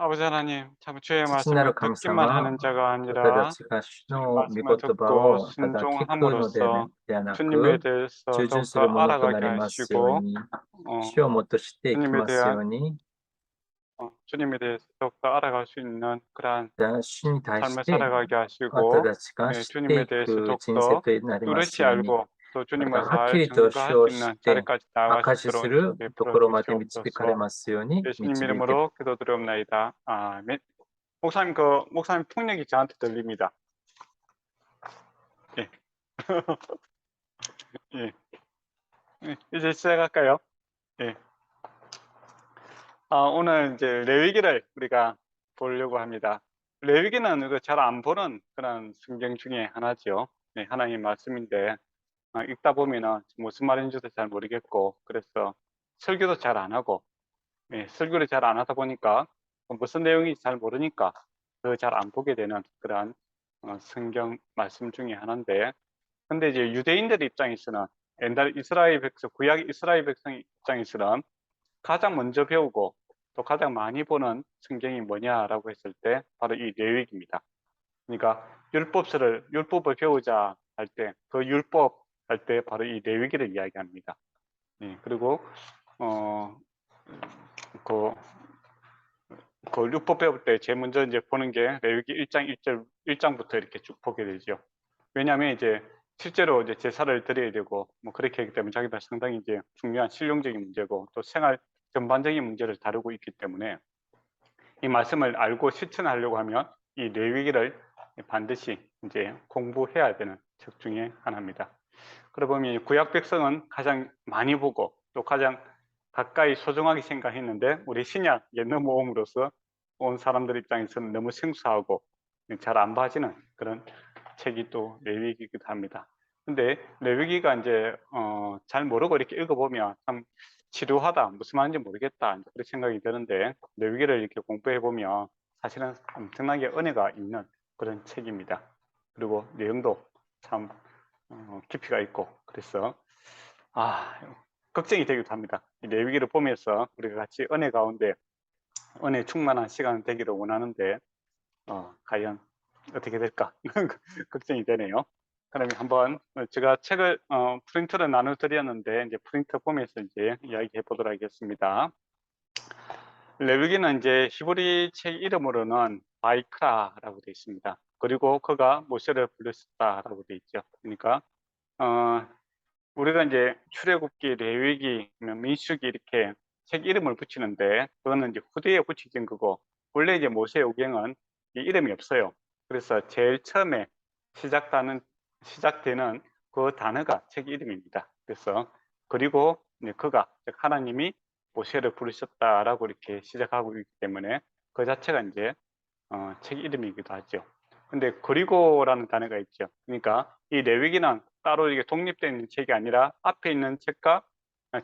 아버지 하나님, 참 주의 말씀을 父なる 듣기만 神様、하는 자가 私た 아니라 ちが主 주의 の御 말씀을 言葉 듣고 をただ聞くので 순종함으로써 はな 주님에 く、 대해서 従順す 더욱더 るものとな 알아가게 りますよう 하시고 に、 어, 主をもっと知っていき 주님에 ますよ 대한 うに、 주님에 대해서 더욱더 알아갈 수 있는 그러한 主に対し 삶을 て 살아가게 私 하시고 たちが 예, 知って 주님에 い 대해서 く人生 더욱더 となります 뚜렷이 ように、 알고 또 ま 주님을 たはっき 잘 りと主 증거할 수 を知っ 있는 て 자리까지 나아갈 수 証しす 있도록 る 주님 と 베풀어 ころまで導かれ 주시옵소서. ますように 예수님 導いて 이름으로 기도드리옵나이다. 아멘. 목사님 목사님 폭력이 저한테 들립니다. 예. 예. 예, 이제 시작할까요? 예. 오늘 이제 레위기를 우리가 보려고 합니다. 레위기는 잘 안 보는 그런 성경 중에 하나죠. 예, 하나님 말씀인데 읽다 보면은 무슨 말인지도 잘 모르겠고 그래서 설교도 잘 안 하고 예, 설교를 잘 안 하다 보니까 무슨 내용인지 잘 모르니까 더 잘 안 보게 되는 그런 성경 말씀 중에 하나인데 근데 이제 유대인들 입장에서는 옛날 이스라엘 백성, 구약 이스라엘 백성 입장에서는 가장 먼저 배우고 또 가장 많이 보는 성경이 뭐냐라고 했을 때 바로 이 레위기입니다. 그러니까 율법을 배우자 할 때 그 율법 할 때 바로 이 레위기를 이야기합니다. 예, 그리고 어, 그, 그 율법 배울 때 제일 먼저 이제 보는 게 레위기 1장 1절 1장부터 이렇게 쭉 보게 되죠. 왜냐하면 이제 실제로 이제 제사를 드려야 되고 뭐 그렇게 하기 때문에 자기들 상당히 이제 중요한 실용적인 문제고 또 생활 전반적인 문제를 다루고 있기 때문에 이 말씀을 알고 실천하려고 하면 이 레위기를 반드시 이제 공부해야 되는 책 중에 하나입니다. 그러다 보면 구약 백성은 가장 많이 보고 또 가장 가까이 소중하게 생각했는데 우리 신약 옛날 모험으로서 온 사람들 입장에서는 너무 생소하고 잘 안 봐지는 그런 책이 또 레위기이기도 합니다. 근데 레위기가 이제 잘 모르고 이렇게 읽어보면 참 지루하다, 무슨 말인지 모르겠다 그런 생각이 드는데 레위기를 이렇게 공부해 보면 사실은 엄청나게 은혜가 있는 그런 책입니다. 그리고 내용도 참 깊이가 있고 그래서 걱정이 되기도 합니다. 레위기를 보면서 우리가 같이 은혜 가운데 은혜 충만한 시간 되기를 원하는데 과연 어떻게 될까 걱정이 되네요. 그러면 한번 제가 책을 프린트를 나눠드렸는데 이제 프린터 보면서 이제 이야기해 보도록 하겠습니다. 레위기는 이제 히브리 책 이름으로는 바이크라라고 되어 있습니다. 그리고 그가 모세를 불렀었다라고 되어 있죠. 그러니까 우리가 이제 출애굽기, 레위기, 민수기 이렇게 책 이름을 붙이는데 그거는 이제 후대에 붙여진 거고 원래 이제 모세오경은 이 이름이 없어요. 그래서 제일 처음에 시작되는 그 단어가 책 이름입니다. 그래서 그리고 이제 그가 즉 하나님이 모세를 부르셨다라고 이렇게 시작하고 있기 때문에 그 자체가 이제 책 이름이기도 하죠. 근데 그리고라는 단어가 있죠. 그러니까 이 레위기는 따로 이게 독립된 책이 아니라 앞에 있는 책과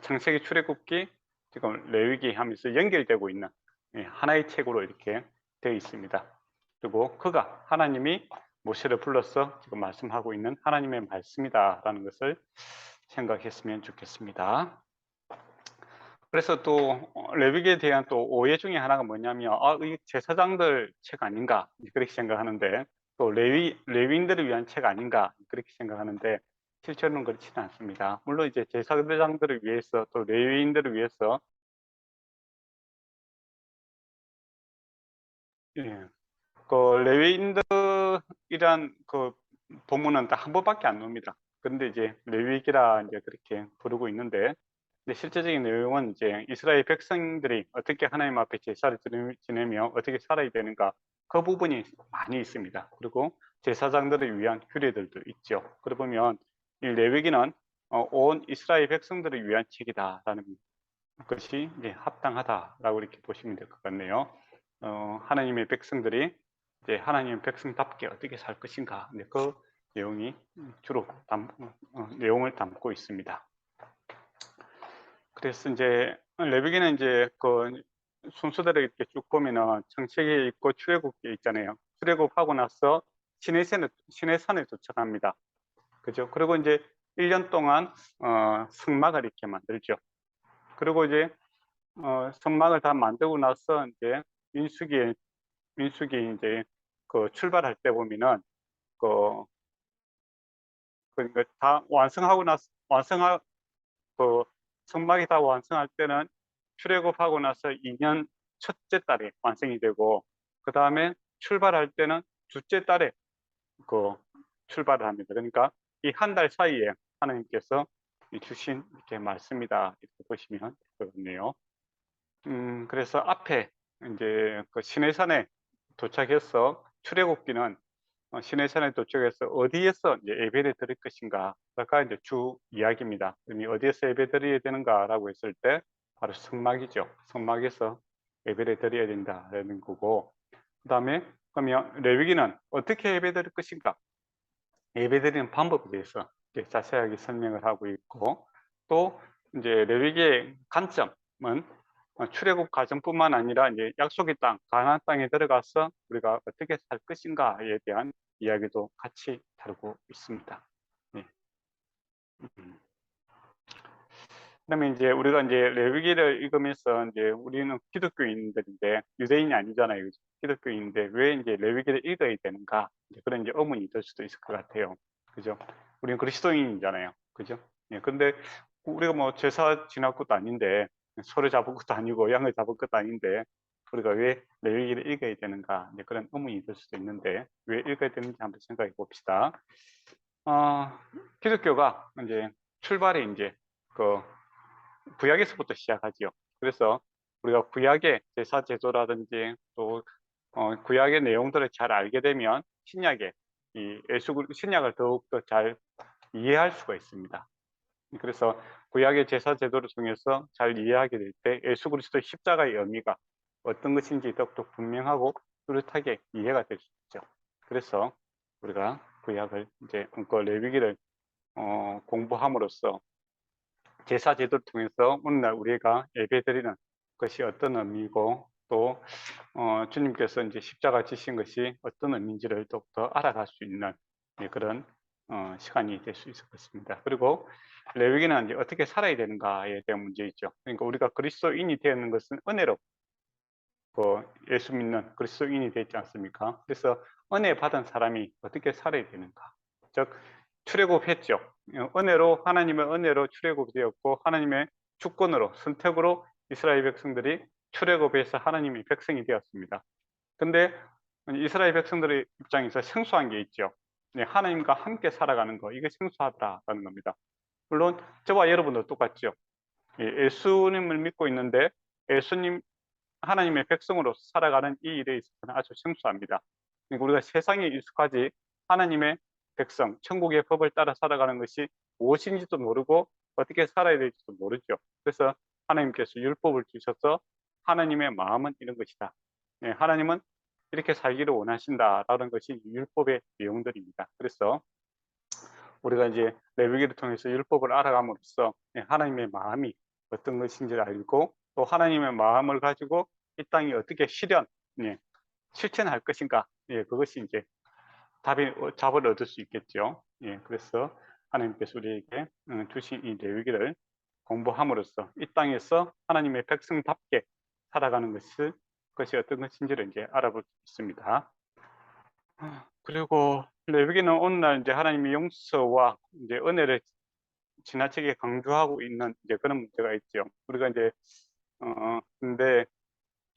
창세기, 출애굽기, 지금 레위기 하면서 연결되고 있는 하나의 책으로 이렇게 되어 있습니다. 그리고 그가 하나님이 모세를 불러서 지금 말씀하고 있는 하나님의 말씀이다라는 것을 생각했으면 좋겠습니다. 그래서 또 레위기에 대한 또 오해 중에 하나가 뭐냐면 이 제사장들 책 아닌가 그렇게 생각하는데 또 레위인들을 위한 책 아닌가 그렇게 생각하는데 실제로는 그렇지는 않습니다. 물론 이제 제사장들을 위해서 또 레위인들을 위해서 예, 그 레위인들이란 그 본문은 딱 한 번밖에 안 나옵니다. 그런데 이제 레위기라 이제 그렇게 부르고 있는데 근데 실제적인 내용은 이제 이스라엘 백성들이 어떻게 하나님 앞에 제사를 지내며 어떻게 살아야 되는가 그 부분이 많이 있습니다. 그리고 제사장들을 위한 규례들도 있죠. 그러고 보면 이 레위기는 온 이스라엘 백성들을 위한 책이다라는 것이 이제 합당하다라고 이렇게 보시면 될 것 같네요. 하나님의 백성들이 이제 하나님의 백성답게 어떻게 살 것인가 그 내용이 주로 내용을 담고 있습니다. 그래서 이제 레위기는 이제 그 순서대로 이렇게 쭉 보면은 창세기 있고 출애굽기 있잖아요. 출애굽하고 나서 시내산에 도착합니다. 그죠? 그리고 이제 1년 동안 성막을 이렇게 만들죠. 그리고 이제 성막을 다 만들고 나서 이제 민수기 이제 그 출발할 때 보면은 그 그러니까 다 완성하고 나서 그 성막이 다 완성할 때는 출애굽하고 나서 2년 첫째 달에 완성이 되고, 그 다음에 출발할 때는 둘째 달에 그 출발을 합니다. 그러니까 이 한 달 사이에 하나님께서 주신 이렇게 말씀이다, 이렇게 보시면 되겠네요. 그래서 앞에 이제 그 시내산에 도착해서 출애굽기는 시내산에 도착해서 어디에서 이제 예배를 드릴 것인가가 이제 주 이야기입니다. 그럼 어디에서 예배 드려야 되는가라고 했을 때 바로 성막이죠. 성막에서 예배를 드려야 된다라는 거고, 그다음에 그러면 레위기는 어떻게 예배 드릴 것인가? 예배 드리는 방법에 대해서 이제 자세하게 설명을 하고 있고, 또 이제 레위기의 관점은 출애굽 과정뿐만 아니라 이제 약속의 땅, 가나안 땅에 들어가서 우리가 어떻게 살 것인가에 대한 이야기도 같이 다루고 있습니다. 네. 그다음에 이제 우리가 이제 레위기를 읽으면서 이제 우리는 기독교인들인데 유대인이 아니잖아요, 그죠? 기독교인인데 왜 이제 레위기를 읽어야 되는가? 이제 그런 이제 의문이 들 수도 있을 것 같아요, 그죠? 우리는 그리스도인이잖아요, 그죠? 예, 근데 우리가 뭐 제사 지낼 것도 아닌데, 소를 잡을 것도 아니고 양을 잡을 것도 아닌데 우리가 왜 레위기를 읽어야 되는가? 이제 그런 의문이 들 수도 있는데 왜 읽어야 되는지 한번 생각해 봅시다. 기독교가 이제 출발이 이제 그 구약에서부터 시작하지요. 그래서 우리가 구약의 제사 제도라든지 또 구약의 내용들을 잘 알게 되면 신약의 신약을 더욱더 잘 이해할 수가 있습니다. 그래서 구약의 제사 제도를 통해서 잘 이해하게 될 때 예수 그리스도의 십자가의 의미가 어떤 것인지 더욱더 분명하고 뚜렷하게 이해가 될 수 있죠. 그래서 우리가 구약을 이제 레위기를 공부함으로써 제사 제도를 통해서 오늘날 우리가 예배드리는 것이 어떤 의미고, 또 주님께서 이제 십자가 지신 것이 어떤 의미인지를 더욱더 알아갈 수 있는 그런 시간이 될 수 있을 것입니다. 그리고 레위기는 이제 어떻게 살아야 되는가에 대한 문제이죠. 그러니까 우리가 그리스도인이 되는 것은 은혜로 예수 믿는 그리스도인이 되지 않습니까? 그래서 은혜 받은 사람이 어떻게 살아야 되는가? 즉 출애굽했죠. 은혜로, 하나님의 은혜로 출애굽되었고 하나님의 주권으로, 선택으로 이스라엘 백성들이 출애굽해서 하나님의 백성이 되었습니다. 근데 이스라엘 백성들의 입장에서 생소한 게 있죠. 하나님과 함께 살아가는 거, 이게 생소하다라는 겁니다. 물론 저와 여러분도 똑같죠. 예수님을 믿고 있는데 예수님, 하나님의 백성으로 살아가는 이 일에 있어서는 아주 생소합니다. 그러니까 우리가 세상에 익숙하지 하나님의 백성, 천국의 법을 따라 살아가는 것이 무엇인지도 모르고 어떻게 살아야 될지도 모르죠. 그래서 하나님께서 율법을 주셔서 하나님의 마음은 이런 것이다, 하나님은 이렇게 살기를 원하신다라는 것이 율법의 내용들입니다. 그래서 우리가 이제 레위기를 통해서 율법을 알아감으로써 하나님의 마음이 어떤 것인지를 알고, 또 하나님의 마음을 가지고 이 땅이 어떻게 실천할 것인가, 그것이 이제 답을 얻을 수 있겠죠. 그래서 하나님께서 우리에게 주신 이 레위기를 공부함으로써 이 땅에서 하나님의 백성답게 살아가는 것이 어떤 것인지를 이제 알아볼 수 있습니다. 그리고 레위기는 오늘날 이제 하나님의 용서와 이제 은혜를 지나치게 강조하고 있는 이제 그런 문제가 있죠. 우리가 이제 근데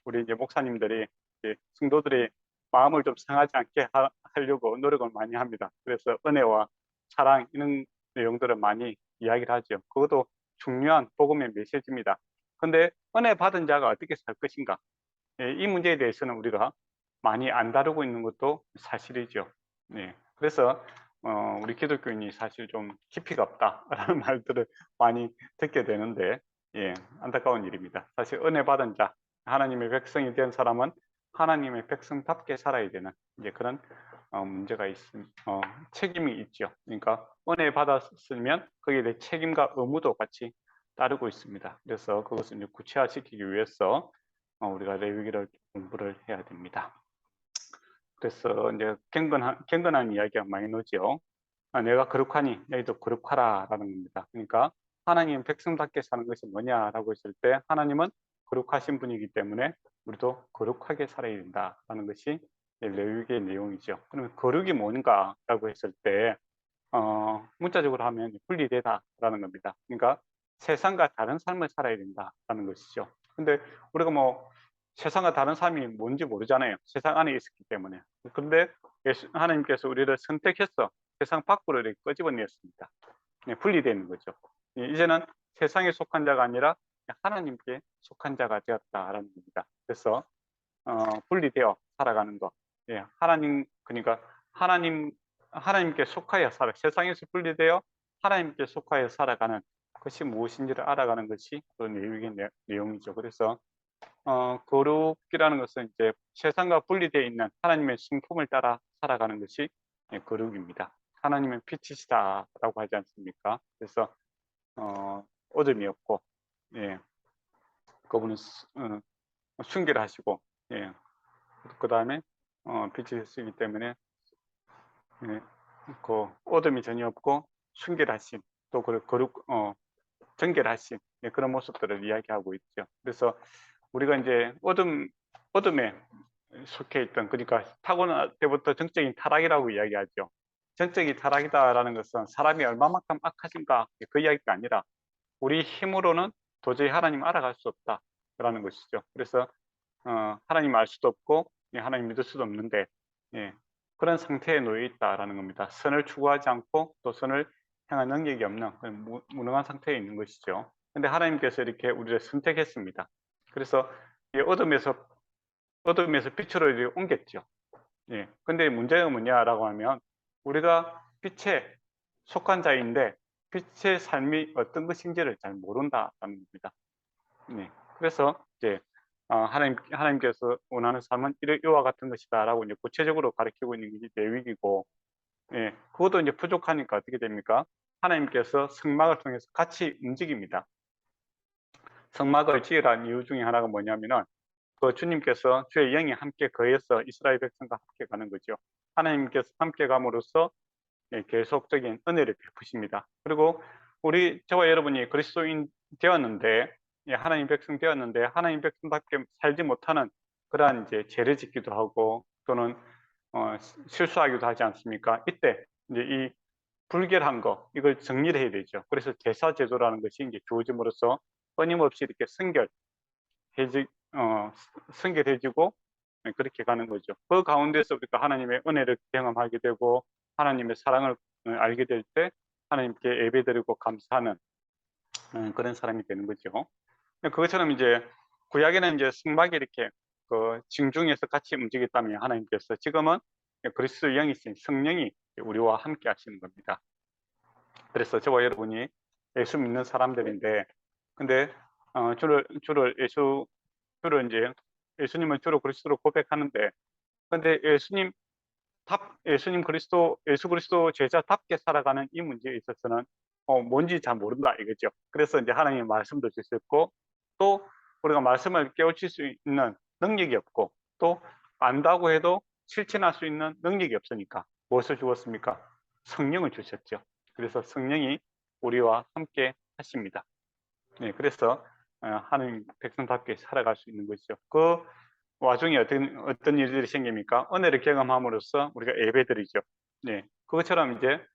우리 이제 목사님들이 이제 성도들이 마음을 좀 상하지 않게 하려고 노력을 많이 합니다. 그래서 은혜와 사랑 이런 내용들을 많이 이야기를 하죠. 그것도 중요한 복음의 메시지입니다. 근데 은혜 받은 자가 어떻게 살 것인가? 이 문제에 대해서는 우리가 많이 안 다루고 있는 것도 사실이죠. 그래서 우리 기독교인이 사실 좀 깊이가 없다라는 말들을 많이 듣게 되는데, 안타까운 일입니다. 사실 은혜 받은 자, 하나님의 백성이 된 사람은 하나님의 백성답게 살아야 되는 이제 그런 문제가 책임이 있죠. 그러니까 은혜 받았으면 거기에 대해 책임과 의무도 같이 따르고 있습니다. 그래서 그것을 이제 구체화시키기 위해서 우리가 레위기를 공부를 해야 됩니다. 그래서 이제 경건한 이야기가 많이 나오죠. 내가 거룩하니 너희도 거룩하라라는 겁니다. 그러니까 하나님 백성답게 사는 것이 뭐냐라고 했을 때 하나님은 거룩하신 분이기 때문에 우리도 거룩하게 살아야 된다라는 것이 레위기의 내용이죠. 그러면 거룩이 뭔가라고 했을 때 문자적으로 하면 분리되다라는 겁니다. 그러니까 세상과 다른 삶을 살아야 된다라는 것이죠. 근데 우리가 뭐 세상과 다른 삶이 뭔지 모르잖아요. 세상 안에 있었기 때문에. 그런데 하나님께서 우리를 선택해서 세상 밖으로 이렇게 끄집어냈습니다. 분리되는 거죠. 이제는 세상에 속한 자가 아니라 하나님께 속한 자가 되었다라는 겁니다. 그래서 분리되어 살아가는 것. 예, 그러니까 하나님께 속하여 세상에서 분리되어 하나님께 속하여 살아가는 것이 무엇인지를 알아가는 것이 레위기의 내용이죠. 그래서 거룩이라는 것은 이제 세상과 분리되어 있는 하나님의 성품을 따라 살아가는 것이 거룩입니다. 하나님은 빛이시다라고 하지 않습니까? 그래서 어둠이 없고, 예, 그분은 순결하시고, 예, 그 다음에 빛이 되시기 때문에 예, 그 어둠이 전혀 없고 순결하신 또 정결하신 그런 모습들을 이야기하고 있죠. 그래서 우리가 이제 어둠에 속해 있던, 그러니까 타고날 때부터 정적인 타락이라고 이야기하죠. 정적인 타락이다라는 것은 사람이 얼마만큼 악하신가 그 이야기가 아니라 우리 힘으로는 도저히 하나님 알아갈 수 없다라는 것이죠. 그래서 하나님 알 수도 없고 하나님 믿을 수도 없는데 그런 상태에 놓여 있다라는 겁니다. 선을 추구하지 않고 또 선을 향한 능력이 없는 무능한 상태에 있는 것이죠. 근데 하나님께서 이렇게 우리를 선택했습니다. 그래서 이 어둠에서 빛으로 이렇게 옮겼죠. 근데 문제가 뭐냐라고 하면 우리가 빛에 속한 자인데 빛의 삶이 어떤 것인지를 잘 모른다라는 겁니다. 그래서 이제 하나님께서 원하는 삶은 이와 같은 것이다라고 이제 구체적으로 가르치고 있는 게 레위기고, 그것도 이제 부족하니까 어떻게 됩니까? 하나님께서 성막을 통해서 같이 움직입니다. 성막을 지으라는 이유 중에 하나가 뭐냐면은 그 주님께서 주의 영이 함께 거해서 이스라엘 백성과 함께 가는 거죠. 하나님께서 함께 감으로써 계속적인 은혜를 베푸십니다. 그리고 저와 여러분이 그리스도인 되었는데, 하나님 백성 되었는데 하나님 백성답게 살지 못하는 그러한 이제 죄를 짓기도 하고 또는 실수하기도 하지 않습니까? 이때 이제 이 불결한 거 이걸 정리를 해야 되죠. 그래서 제사 제도라는 것이 이제 주어짐으로써 끊임없이 이렇게 성결해지고 그렇게 가는 거죠. 그 가운데서 우리가 하나님의 은혜를 경험하게 되고 하나님의 사랑을 알게 될 때 하나님께 예배드리고 감사하는 그런 사람이 되는 거죠. 그것처럼 이제 구약에는 이제 성막이 이렇게 그 징중에서 같이 움직였다면 하나님께서 지금은 그리스도 영이신 성령이 우리와 함께 하시는 겁니다. 그래서 저와 여러분이 예수 믿는 사람들인데, 근데 예수님을 주로 그리스도로 고백하는데, 근데 예수 그리스도 제자답게 살아가는 이 문제에 있어서는 뭔지 잘 모른다 이거죠. 그래서 이제 하나님의 말씀도 주셨고 또 우리가 말씀을 깨우칠 수 있는 능력이 없고 또 안다고 해도 실천할 수 있는 능력이 없으니까 무엇을 주었습니까? 성령을 주셨죠. 그래서 성령이 우리와 함께 하십니다. 그래서 하나님 백성답게 살아갈 수 있는 것이죠. 그 와중에 어떤 일들이 생깁니까? 은혜를 경험함으로써 우리가 예배드리죠. 그것처럼 이제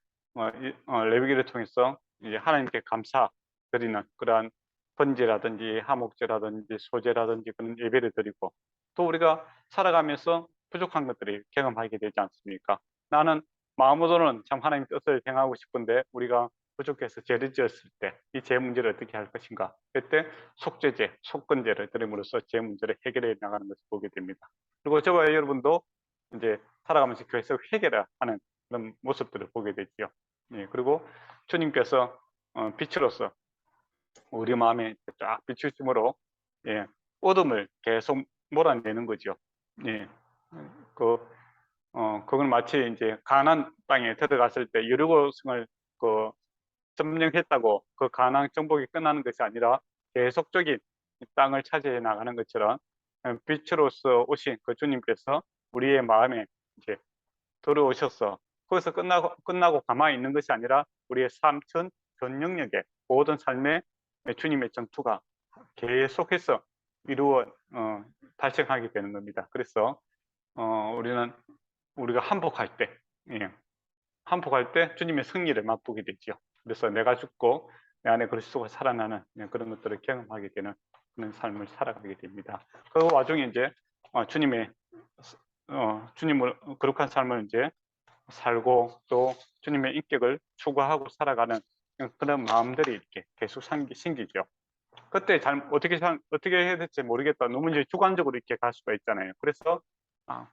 레위기를 통해서 이제 하나님께 감사드리는 그러한 번제라든지 하목제라든지 소제라든지 그런 예배를 드리고 또 우리가 살아가면서 부족한 것들이 경험하게 되지 않습니까? 나는 마음으로는 참 하나님 뜻을 행하고 싶은데 우리가 부족해서 죄를 지었을 때 이 죄 문제를 어떻게 할 것인가? 그때 속죄제, 속건제를 드림으로써 죄 문제를 해결해 나가는 것을 보게 됩니다. 그리고 저와 여러분도 이제 살아가면서 교회에서 회개를 하는 그런 모습들을 보게 되죠. 그리고 주님께서 빛으로서 우리 마음에 쫙 비추심으로 어둠을 계속 몰아내는 거죠. 그건 마치 이제 가나안 땅에 들어갔을 때 여리고성을 점령했다고 그 가나안 정복이 끝나는 것이 아니라 계속적인 땅을 차지해 나가는 것처럼 빛으로서 오신 그 주님께서 우리의 마음에 이제 들어오셔서 거기서 끝나고 가만히 있는 것이 아니라 우리의 삶 전 영역에 모든 삶에 주님의 전투가 계속해서 달성하게 되는 겁니다. 그래서 우리가 한복할 때, 예, 한복할 때 주님의 승리를 맛보게 되죠. 그래서 내가 죽고 내 안에 그리스도가 살아나는 그런 것들을 경험하게 되는 그런 삶을 살아가게 됩니다. 그 와중에 이제 주님을 거룩한 삶을 이제 살고 또 주님의 인격을 추구하고 살아가는 그런 마음들이 이렇게 계속 생기죠. 그때 어떻게 해야 될지 모르겠다. 너무 이제 주관적으로 이렇게 갈 수가 있잖아요. 그래서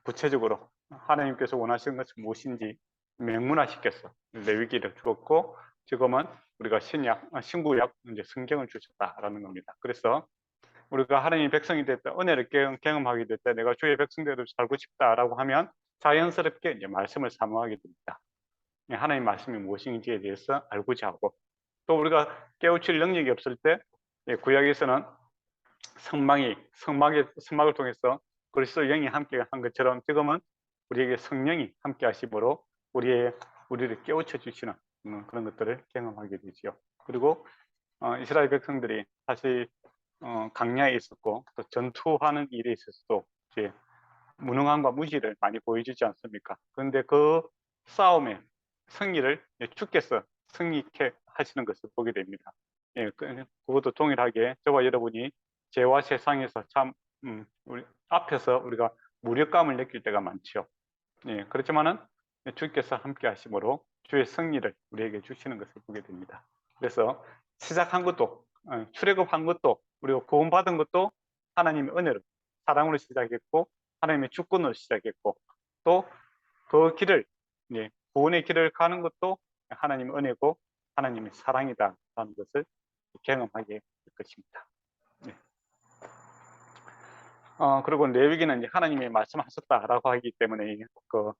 구체적으로 하나님께서 원하시는 것은 무엇인지 명문화시켰어. 레위기를 주었고 지금은 우리가 신구약 이제 성경을 주셨다라는 겁니다. 그래서 우리가 하나님의 백성이 됐다, 은혜를 경험하게 됐다, 내가 주의 백성대로 살고 싶다라고 하면 자연스럽게 이제 말씀을 사모하게 됩니다. 하나님 말씀이 무엇인지에 대해서 알고자 하고 또 우리가 깨우칠 능력이 없을 때 구약에서는 성막을 통해서 그리스도 영이 함께 한 것처럼 지금은 우리에게 성령이 함께 하심으로 우리를 깨우쳐 주시는 그런 것들을 경험하게 되지요. 그리고 이스라엘 백성들이 사실 강야에 있었고 또 전투하는 일에 있어서도 이제 무능함과 무지를 많이 보여주지 않습니까? 그런데 그 싸움의 승리를 주께서 승리케 하시는 것을 보게 됩니다. 예, 그것도 동일하게 저와 여러분이 죄와 세상에서 참 우리 앞에서 우리가 무력감을 느낄 때가 많죠. 예, 그렇지만은 주께서 함께 하심으로 주의 승리를 우리에게 주시는 것을 보게 됩니다. 그래서 시작한 것도 출애굽한 것도 우리가 구원받은 것도 하나님의 은혜로 사랑으로 시작했고 하나님의 주권으로 시작했고 또 그 길을 구원의 길을 가는 것도 하나님의 은혜고 하나님의 사랑이다라는 것을 경험하게 될 것입니다. 네. 그리고 레위기는 이제 하나님이 말씀하셨다라고 하기 때문에 그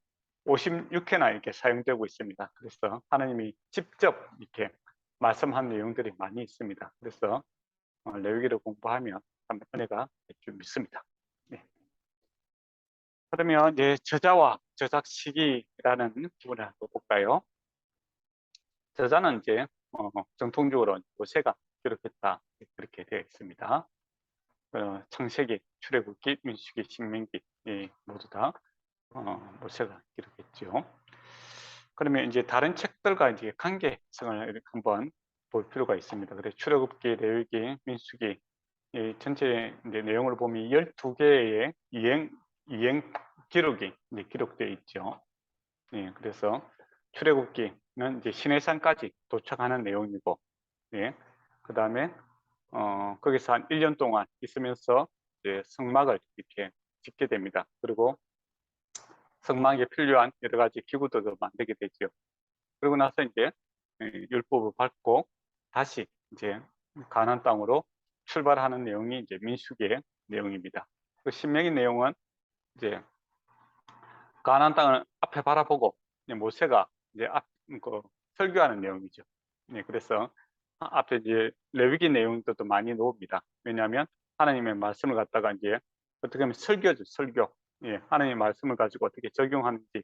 56회나 이렇게 사용되고 있습니다. 그래서 하나님이 직접 이렇게 말씀한 내용들이 많이 있습니다. 그래서 레위기를 공부하면 참 은혜가 될 줄 믿습니다. 네. 그러면 이제 저자와 저작 시기라는 부분을 한번 볼까요? 저자는 이제 정통적으로 모세가 기록했다 그렇게 되어 있습니다. 창세기, 출애굽기, 민수기, 신명기 모두 다 모세가 기록했죠. 그러면 이제 다른 책들과 이제 관계성을 한번 볼 필요가 있습니다. 그래서 출애굽기, 레위기, 민수기 전체 내용을 보면 12개의 이행 기록이 기록되어 있죠. 예, 그래서 출애굽기는 이제 시내산까지 도착하는 내용이고, 예, 그 다음에 거기서 한 1년 동안 있으면서 이제 성막을 이렇게 짓게 됩니다. 그리고 성막에 필요한 여러 가지 기구들도 만들게 되죠. 그리고 나서 이제 율법을 받고 다시 이제 가나안 땅으로 출발하는 내용이 이제 민수기의 내용입니다. 그 신명기 내용은 이제 가나안 땅을 앞에 바라보고 모세가 이제 설교하는 내용이죠. 그래서 앞에 이제 레위기 내용들도 많이 나옵니다. 왜냐하면 하나님의 말씀을 갖다가 이제 어떻게 하면 설교죠, 설교. 하나님의 말씀을 가지고 어떻게 적용하는지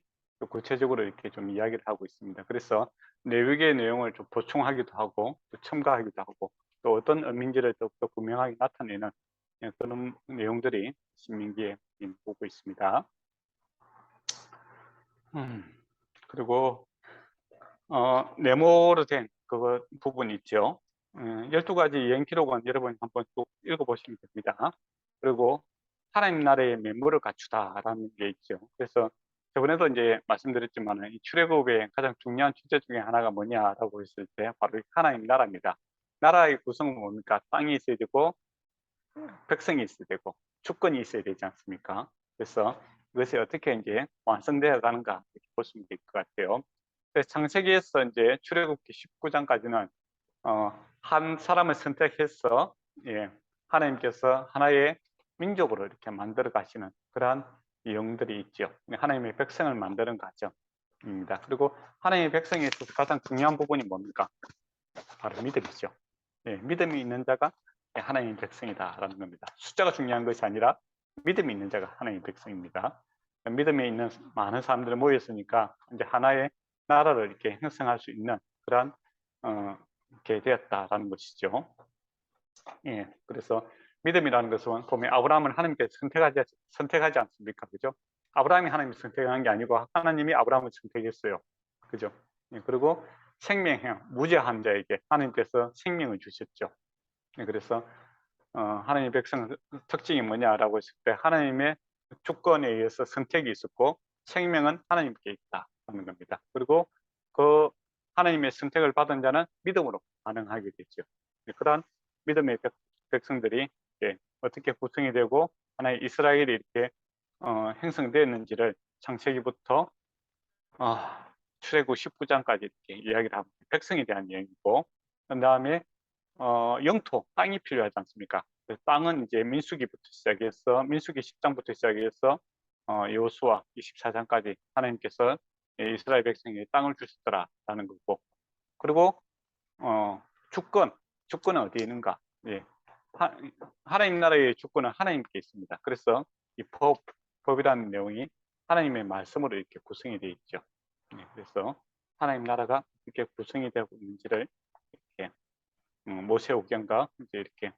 구체적으로 이렇게 좀 이야기를 하고 있습니다. 그래서 레위기의 내용을 좀 보충하기도 하고 또 첨가하기도 하고 또 어떤 의미인지를 더욱더 분명하게 나타내는 그런 내용들이 신명기에 보고 있습니다. 그리고 네모로 된 그 부분 있죠. 12가지 여행 기록은 여러분 한번 쭉 읽어보시면 됩니다. 그리고 하나님 나라의 면모를 갖추다라는 게 있죠. 그래서 저번에도 이제 말씀드렸지만 이 출애굽의 가장 중요한 주제 중에 하나가 뭐냐라고 했을 때 바로 하나님 나라입니다. 나라의 구성은 뭡니까? 땅이 있어야 되고 백성이 있어야 되고 주권이 있어야 되지 않습니까? 그래서 이것이 어떻게 이제 완성되어 가는가 이렇게 보시면 될 것 같아요. 그래서 창세기에서 이제 출애굽기 19장까지는 한 사람을 선택해서 하나님께서 하나의 민족으로 이렇게 만들어 가시는 그러한 내용들이 있죠. 하나님의 백성을 만드는 과정입니다. 그리고 하나님의 백성에 있어서 가장 중요한 부분이 뭡니까? 바로 믿음이죠. 믿음이 있는 자가 하나님의 백성이다라는 겁니다. 숫자가 중요한 것이 아니라 믿음이 있는 자가 하나님의 백성입니다. 믿음에 있는 많은 사람들이 모였으니까 이제 하나의 나라를 이렇게 형성할 수 있는 그러한 이렇게 되었다라는 것이죠. 그래서 믿음이라는 것은 보면 아브라함을 하나님께서 선택하지 않습니까? 그죠? 아브라함이 하나님을 선택한 게 아니고 하나님이 아브라함을 선택했어요. 그죠? 예, 그리고 생명형, 무죄한 자에게 하나님께서 생명을 주셨죠. 예, 그래서 하나님의 백성의 특징이 뭐냐라고 했을 때 하나님의 주권에 의해서 선택이 있었고 생명은 하나님께 있다는 겁니다. 그리고 그 하나님의 선택을 받은 자는 믿음으로 반응하게 되죠. 예, 그러한 믿음의 백성들이 어떻게 구성이 되고 하나의 이스라엘이 이렇게 형성되었는지를 창세기부터 출애굽 19장까지 이렇게 이야기를 하고 백성에 대한 이야기고 그 다음에 영토, 땅이 필요하지 않습니까? 그 땅은 이제 민수기부터 시작해서 민수기 10장부터 시작해서 여호수아 24장까지 하나님께서 이스라엘 백성에게 땅을 주셨더라라는 거고 그리고 주권은 어디에 있는가? 예. 하나님 나라의 주권은 하나님께 있습니다. 그래서 이 법이라는 내용이 하나님의 말씀으로 이렇게 구성이 되어 있죠. 예. 그래서 하나님 나라가 어떻게 구성이 되고 있는지를 이렇게 모세오경과 이제 이렇게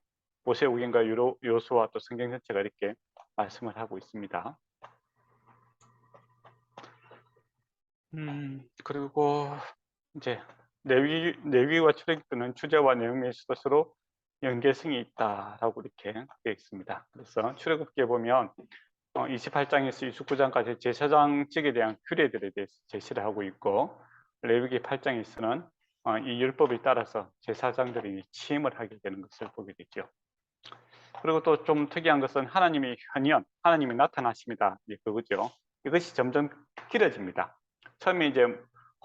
모세오경과 여호수아 또 성경 전체가 이렇게 말씀을 하고 있습니다. 그리고 이제 레위기와 출애굽기는 주제와 내용에 있어서 연계성이 있다라고 이렇게 되어 있습니다. 그래서 출애굽기에 보면 28장에서 29장까지 제사장직에 대한 규례들에 대해서 제시를 하고 있고 레위기 8장에서는 이 율법에 따라서 제사장들이 취임을 하게 되는 것을 보게 되죠. 그리고 또 좀 특이한 것은 하나님의 현현, 하나님의 나타나심이다. 그거죠. 이것이 점점 길어집니다. 처음에 이제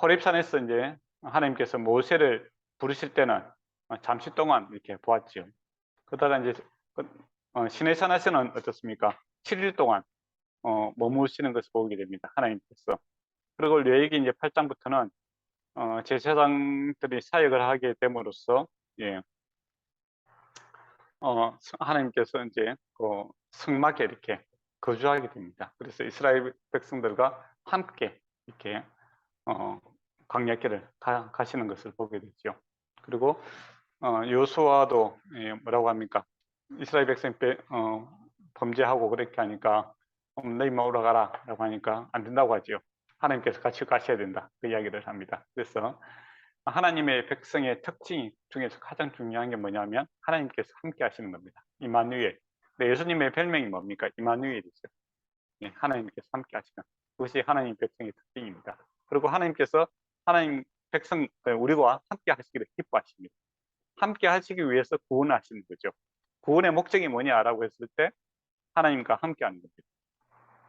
호렙산에서 이제 하나님께서 모세를 부르실 때는 잠시 동안 이렇게 보았죠. 그러다가 이제 시내산에서는 어떻습니까? 7일 동안 머무시는 것을 보게 됩니다. 하나님께서. 그리고 레위기 이제 8장부터는 제사장들이 사역을 하게 됨으로써 예, 하나님께서 이제 그 성막에 이렇게 거주하게 됩니다. 그래서 이스라엘 백성들과 함께 이렇게 광야길을 가시는 것을 보게 되죠. 그리고 여호수아도 뭐라고 합니까? 이스라엘 백성이 범죄하고 그렇게 하니까 너희만 올라가라라고 하니까 안 된다고 하지요. 하나님께서 같이 가셔야 된다. 그 이야기를 합니다. 그래서 하나님의 백성의 특징 중에서 가장 중요한 게 뭐냐면 하나님께서 함께 하시는 겁니다. 이마누엘. 예수님의 별명이 뭡니까? 이마누엘이죠. 하나님께서 함께 하시는 그것이 하나님 백성의 특징입니다. 그리고 하나님께서 하나님 백성 우리와 함께 하시기를 기뻐하십니다. 함께 하시기 위해서 구원하시는 거죠. 구원의 목적이 뭐냐라고 했을 때 하나님과 함께 하는 겁니다.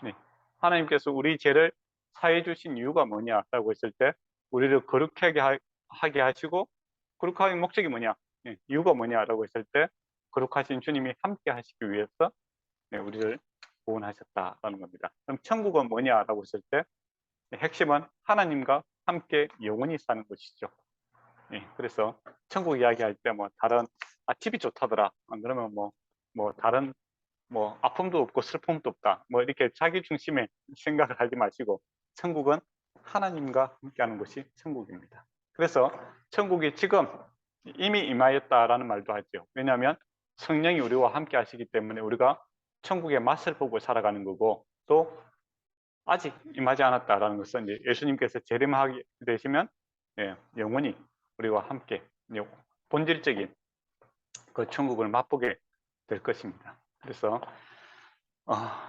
네. 하나님께서 우리 죄를 사해 주신 이유가 뭐냐라고 했을 때 우리를 거룩하게 하게 하시고 거룩하게 목적이 뭐냐? 네. 이유가 뭐냐라고 했을 때 거룩하신 주님이 함께 하시기 위해서 우리를 구원하셨다라는 겁니다. 그럼 천국은 뭐냐라고 했을 때 핵심은 하나님과 함께 영원히 사는 것이죠. 그래서 천국 이야기할 때 뭐 다른 집이 좋다더라. 그러면 뭐 다른 뭐 아픔도 없고 슬픔도 없다. 뭐 이렇게 자기 중심의 생각을 하지 마시고 천국은 하나님과 함께하는 것이 천국입니다. 그래서 천국이 지금 이미 임하였다라는 말도 하죠. 왜냐하면 성령이 우리와 함께 하시기 때문에 우리가 천국의 맛을 보고 살아가는 거고 또 아직 임하지 않았다라는 것은 이제 예수님께서 재림하게 되시면 영원히 우리와 함께 본질적인 그 천국을 맛보게 될 것입니다. 그래서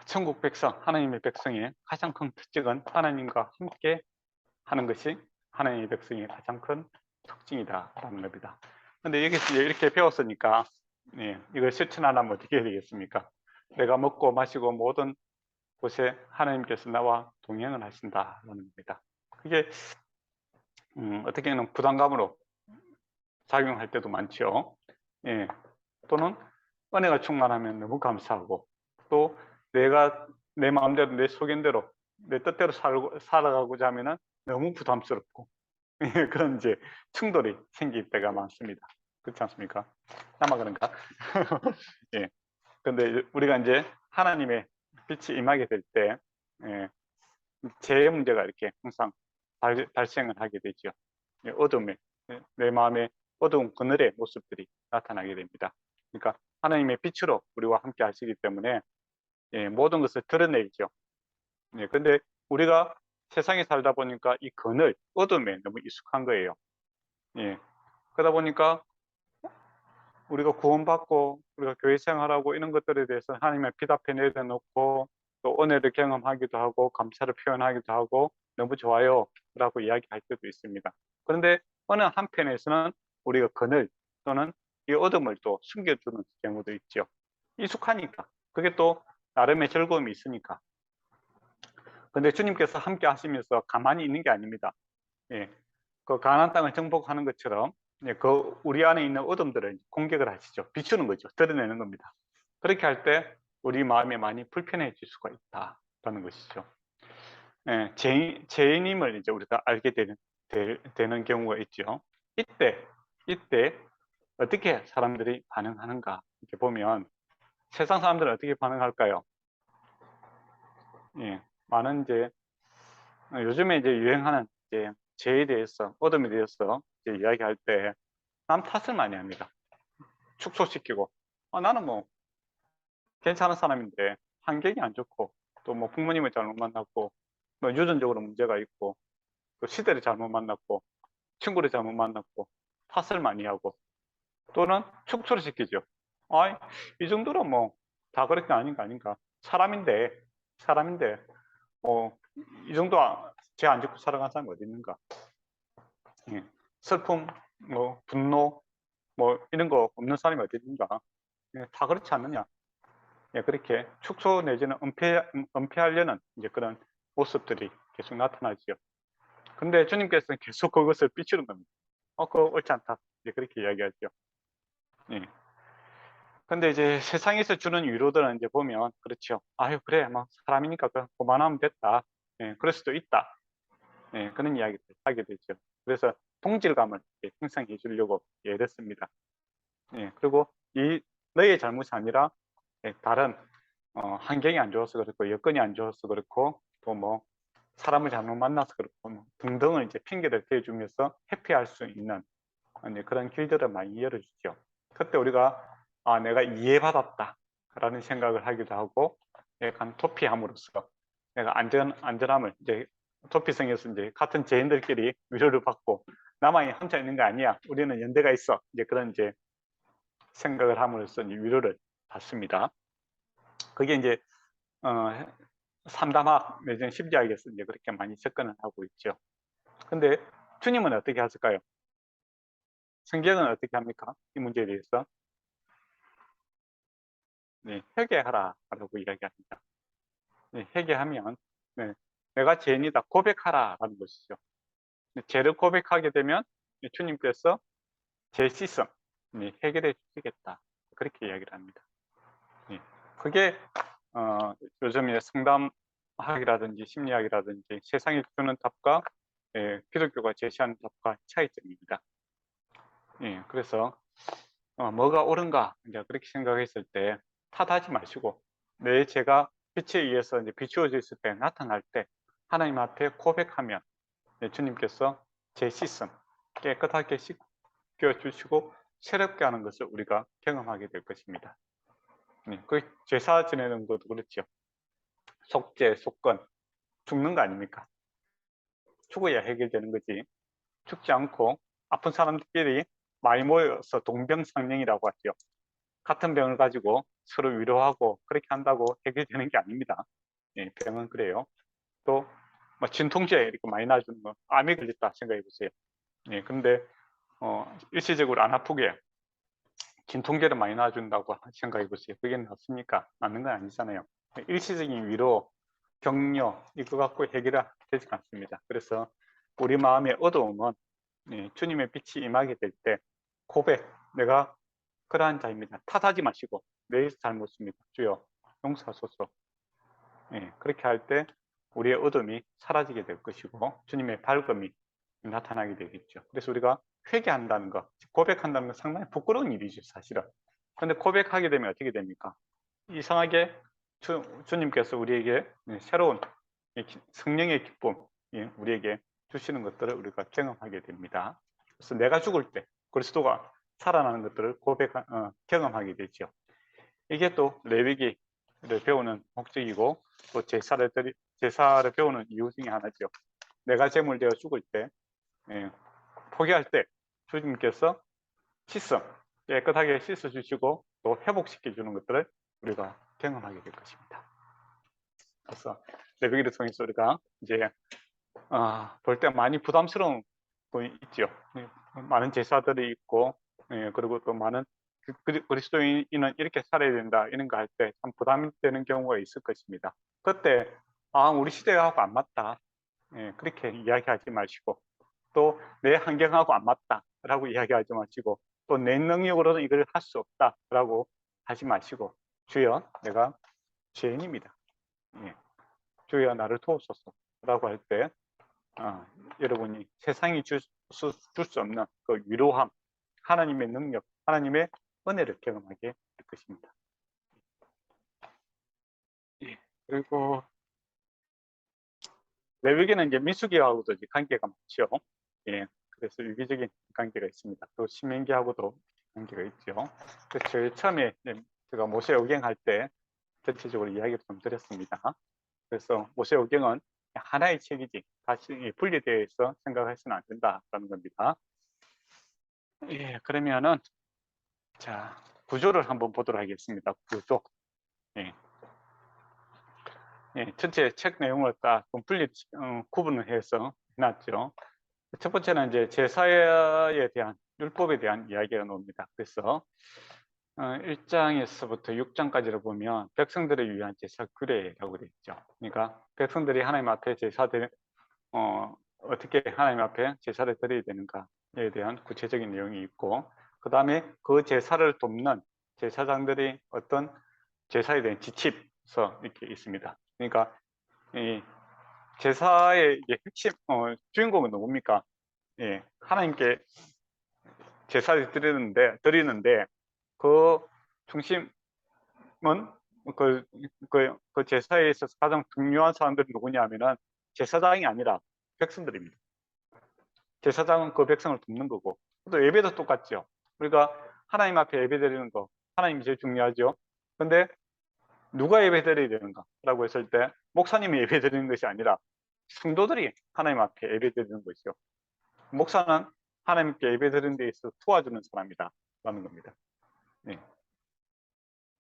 천국 백성, 하나님의 백성의 가장 큰 특징은 하나님과 함께 하는 것이 하나님의 백성의 가장 큰 특징이다라는 겁니다. 그런데 여기서 이렇게 배웠으니까 이걸 실천하려면 어떻게 해야 되겠습니까? 내가 먹고 마시고 모든 곳에 하나님께서 나와 동행을 하신다라는 겁니다. 그게 어떻게 보면 부담감으로 작용할 때도 많죠. 또는 은혜가 충만하면 너무 감사하고 또 내가 내 마음대로 내 소견대로 내 뜻대로 살아가고자 하면은 너무 부담스럽고 그런 이제 충돌이 생길 때가 많습니다. 그렇지 않습니까? 아마 그런가? 예. 근데 우리가 이제 하나님의 빛이 임하게 될 때 제 문제가 이렇게 항상 발생을 하게 되죠. 어둠에 내 마음에 어두운 그늘의 모습들이 나타나게 됩니다. 그러니까 하나님의 빛으로 우리와 함께 하시기 때문에 모든 것을 드러내죠. 근데 우리가 세상에 살다 보니까 이 그늘, 어둠에 너무 익숙한 거예요. 그러다 보니까 우리가 구원받고 우리가 교회 생활하고 이런 것들에 대해서 하나님의 빛 앞에 내려놓고 또 은혜를 경험하기도 하고 감사를 표현하기도 하고 너무 좋아요 라고 이야기할 때도 있습니다. 그런데 어느 한편에서는 우리가 그늘 또는 이 어둠을 또 숨겨주는 경우도 있죠. 익숙하니까 그게 또 나름의 즐거움이 있으니까. 근데 주님께서 함께 하시면서 가만히 있는 게 아닙니다. 그 가나안 땅을 정복하는 것처럼 그 우리 안에 있는 어둠들을 공격을 하시죠. 비추는 거죠. 드러내는 겁니다. 그렇게 할 때 우리 마음이 많이 불편해질 수가 있다라는 것이죠. 죄인임을 이제 우리가 알게 되는 경우가 있죠. 이때 어떻게 사람들이 반응하는가 이렇게 보면 세상 사람들은 어떻게 반응할까요? 많은 이제 요즘에 이제 유행하는 이제 죄에 대해서 어둠에 대해서 이제 이야기할 때 남 탓을 많이 합니다. 축소시키고 나는 뭐 괜찮은 사람인데 환경이 안 좋고 또 뭐 부모님을 잘못 만났고 뭐 유전적으로 문제가 있고 또 시대를 잘못 만났고 친구를 잘못 만났고 탓을 많이 하고 또는 축소를 시키죠. 이 정도로 뭐 다 그렇게 아닌가 사람인데 이 정도 죄 안 짓고 살아간 사람이 어디 있는가. 슬픔 뭐 분노 뭐 이런 거 없는 사람이 어디 있는가. 다 그렇지 않느냐. 그렇게 축소 내지는 은폐하려는 이제 그런 모습들이 계속 나타나지요. 근데 주님께서는 계속 그것을 비추는 겁니다. 그거 옳지 않다. 이제 그렇게 이야기하죠. 근데 이제 세상에서 주는 위로들은 이제 보면 그렇죠. 아유 그래 뭐 사람이니까 그만하면 됐다. 그럴 수도 있다. 그런 이야기를 하게 되죠. 그래서 동질감을 형성해 주려고 애렸습니다. 그리고 이 너의 잘못이 아니라 다른 환경이 안 좋아서 그렇고 여건이 안 좋아서 그렇고 또 뭐 사람을 잘못 만나서 그렇고 뭐 등등을 이제 핑계를 대주면서 회피할 수 있는 그런 길들을 많이 열어주죠. 그때 우리가 내가 이해받았다라는 생각을 하기도 하고 약간 도피함으로써 내가 안전함을 이제 도피성에서 이제 같은 죄인들끼리 위로를 받고 나만이 혼자 있는 거 아니야. 우리는 연대가 있어. 이제 그런 이제 생각을 함으로써 이제 위로를 받습니다. 그게 이제 삼담학 내지는 십자학에서 이제 그렇게 많이 접근을 하고 있죠. 근데 주님은 어떻게 하실까요? 성경은 어떻게 합니까? 이 문제에 대해서 회개하라라고 이야기합니다. 회개하면 내가 죄인이다 고백하라라는 것이죠. 죄를 고백하게 되면 주님께서 죄 씻음 해결해 주시겠다 그렇게 이야기를 합니다. 그게 요즘에 상담학이라든지 심리학이라든지 세상이 주는 답과 기독교가 제시하는 답과 차이점입니다. 그래서 뭐가 옳은가 이제 그렇게 생각했을 때 탓하지 마시고 내 죄가 빛에 의해서 이제 비추어져 있을 때 나타날 때 하나님 앞에 고백하면 주님께서 죄 씻음 깨끗하게 씻겨 주시고 새롭게 하는 것을 우리가 경험하게 될 것입니다. 그 제사 지내는 것도 그렇죠. 속죄, 속건 죽는 거 아닙니까? 죽어야 해결되는 거지. 죽지 않고 아픈 사람들끼리 많이 모여서 동병상련이라고 하죠. 같은 병을 가지고 서로 위로하고 그렇게 한다고 해결되는 게 아닙니다. 병은 그래요. 또 뭐 진통제 이렇게 많이 놔주는 거 암이 걸렸다 생각해 보세요. 근데 일시적으로 안 아프게 진통제를 많이 놔준다고 생각해 보세요. 그게 낫습니까? 맞는 건 아니잖아요. 일시적인 위로, 격려 이거 갖고 해결되지 않습니다. 그래서 우리 마음의 어두움은 주님의 빛이 임하게 될 때 고백, 내가 그러한 자입니다. 탓하지 마시고 내 잘못입니다. 주여 용서하소서. 그렇게 할 때 우리의 어둠이 사라지게 될 것이고 주님의 밝음이 나타나게 되겠죠. 그래서 우리가 회개한다는 것, 고백한다는 건 상당히 부끄러운 일이죠, 사실은. 그런데 고백하게 되면 어떻게 됩니까? 이상하게 주님께서 우리에게 새로운 성령의 기쁨, 우리에게 주시는 것들을 우리가 경험하게 됩니다. 그래서 내가 죽을 때 그리스도가 살아나는 것들을 경험하게 되죠. 이게 또 레위기를 배우는 목적이고 또 제사를 배우는 이유 중에 하나죠. 내가 제물되어 죽을 때, 포기할 때 주님께서 깨끗하게 씻어 주시고 또 회복시켜 주는 것들을 우리가 경험하게 될 것입니다. 그래서 레위기를 통해서 우리가 이제 볼 때 많이 부담스러운 부분이 있죠. 많은 제사들이 있고, 그리고 또 많은 그리스도인은 이렇게 살아야 된다 이런 거 할 때 참 부담이 되는 경우가 있을 것입니다. 그때 우리 시대하고 안 맞다, 그렇게 이야기하지 마시고, 또 내 환경하고 안 맞다라고 이야기하지 마시고, 또 내 능력으로는 이걸 할 수 없다라고 하지 마시고, 주여 내가 죄인입니다. 주여 나를 도우소서라고 할 때 여러분이 세상이 줄 수 없는 그 위로함, 하나님의 능력, 하나님의 은혜를 경험하게 될 것입니다. 그리고 레위기는 이제 민수기하고도 관계가 많죠. 그래서 유기적인 관계가 있습니다. 또 신명기하고도 관계가 있죠. 그래서 처음에 제가 모세 오경할 때 전체적으로 이야기를 좀 드렸습니다. 그래서 모세 오경은 하나의 책이지 다시 분리되어 있어 생각해서는 안 된다라는 겁니다. 그러면은 자, 구조를 한번 보도록 하겠습니다. 구조. 전체 책 내용을 딱 분리 구분을 해서 해놨죠. 첫 번째는 이제 제사에 대한 율법에 대한 이야기가 나옵니다. 그래서 1장에서부터 6장까지를 보면 백성들을 위한 제사 규례라고 되어 있죠. 그러니까 백성들이 하나님 앞에 어떻게 하나님 앞에 제사를 드려야 되는가에 대한 구체적인 내용이 있고, 그 다음에 그 제사를 돕는 제사장들이 어떤 제사에 대한 지침서 이렇게 있습니다. 그러니까 이 제사의 핵심 주인공은 누굽니까? 하나님께 제사를 드리는데 그 중심은 그 제사에 있어서 가장 중요한 사람들이 누구냐면은 제사장이 아니라 백성들입니다. 제사장은 그 백성을 돕는 거고, 또 예배도 똑같죠. 우리가 하나님 앞에 예배 드리는 거, 하나님이 제일 중요하죠. 근데 누가 예배 드려야 되는가라고 했을 때 목사님이 예배 드리는 것이 아니라 성도들이 하나님 앞에 예배 드리는 것이죠. 목사는 하나님께 예배 드리는 데 있어서 도와주는 사람이다 라는 겁니다.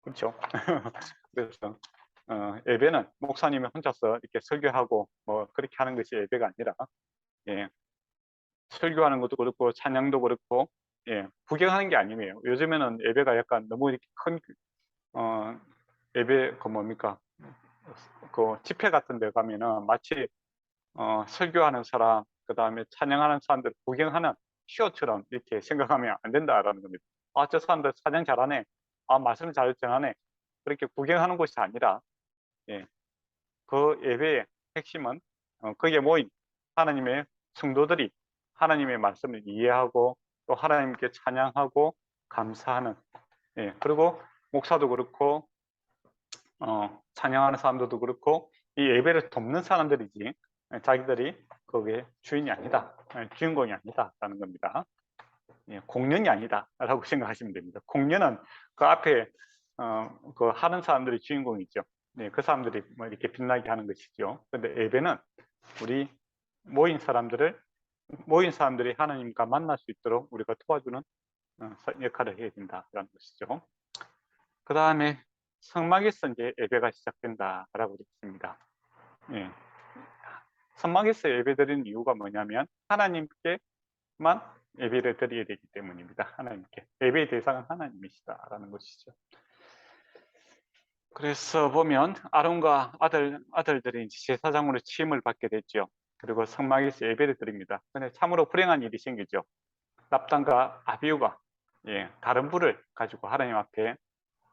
그렇죠. 그래서 예배는 목사님이 혼자서 이렇게 설교하고 뭐 그렇게 하는 것이 예배가 아니라, 설교하는 것도 그렇고 찬양도 그렇고, 구경하는 게 아니에요. 요즘에는 예배가 약간 너무 이렇게 큰 예배 뭡니까? 그 집회 같은 데 가면은 마치 설교하는 사람, 그 다음에 찬양하는 사람들 구경하는 쇼처럼 이렇게 생각하면 안 된다라는 겁니다. 저 사람들 찬양 잘하네, 말씀 잘 전하네, 그렇게 구경하는 것이 아니라, 그 예배의 핵심은 거기에 모인 하나님의 성도들이 하나님의 말씀을 이해하고 또 하나님께 찬양하고 감사하는, 그리고 목사도 그렇고 찬양하는 사람들도 그렇고 이 예배를 돕는 사람들이지 자기들이 거기에 주인이 아니다, 주인공이 아니다라는 겁니다. 공연이 아니다라고 생각하시면 됩니다. 공연은 그 앞에 그 하는 사람들이 주인공이죠. 그 사람들이 뭐 이렇게 빛나게 하는 것이죠. 근데 예배는 우리 모인 사람들이 하나님과 만날 수 있도록 우리가 도와주는 역할을 해야 된다라는 것이죠. 그 다음에 성막에서 이제 예배가 시작된다라고 했습니다. 성막에서 예배드리는 이유가 뭐냐면 하나님께만 예배를 드려야 되기 때문입니다. 하나님께. 예배의 대상은 하나님이시다라는 것이죠. 그래서 보면 아론과 아들들이 제사장으로 취임을 받게 됐죠. 그리고 성막에서 예배를 드립니다. 근데 참으로 불행한 일이 생기죠. 납단과 아비후가 다른 불을 가지고 하나님 앞에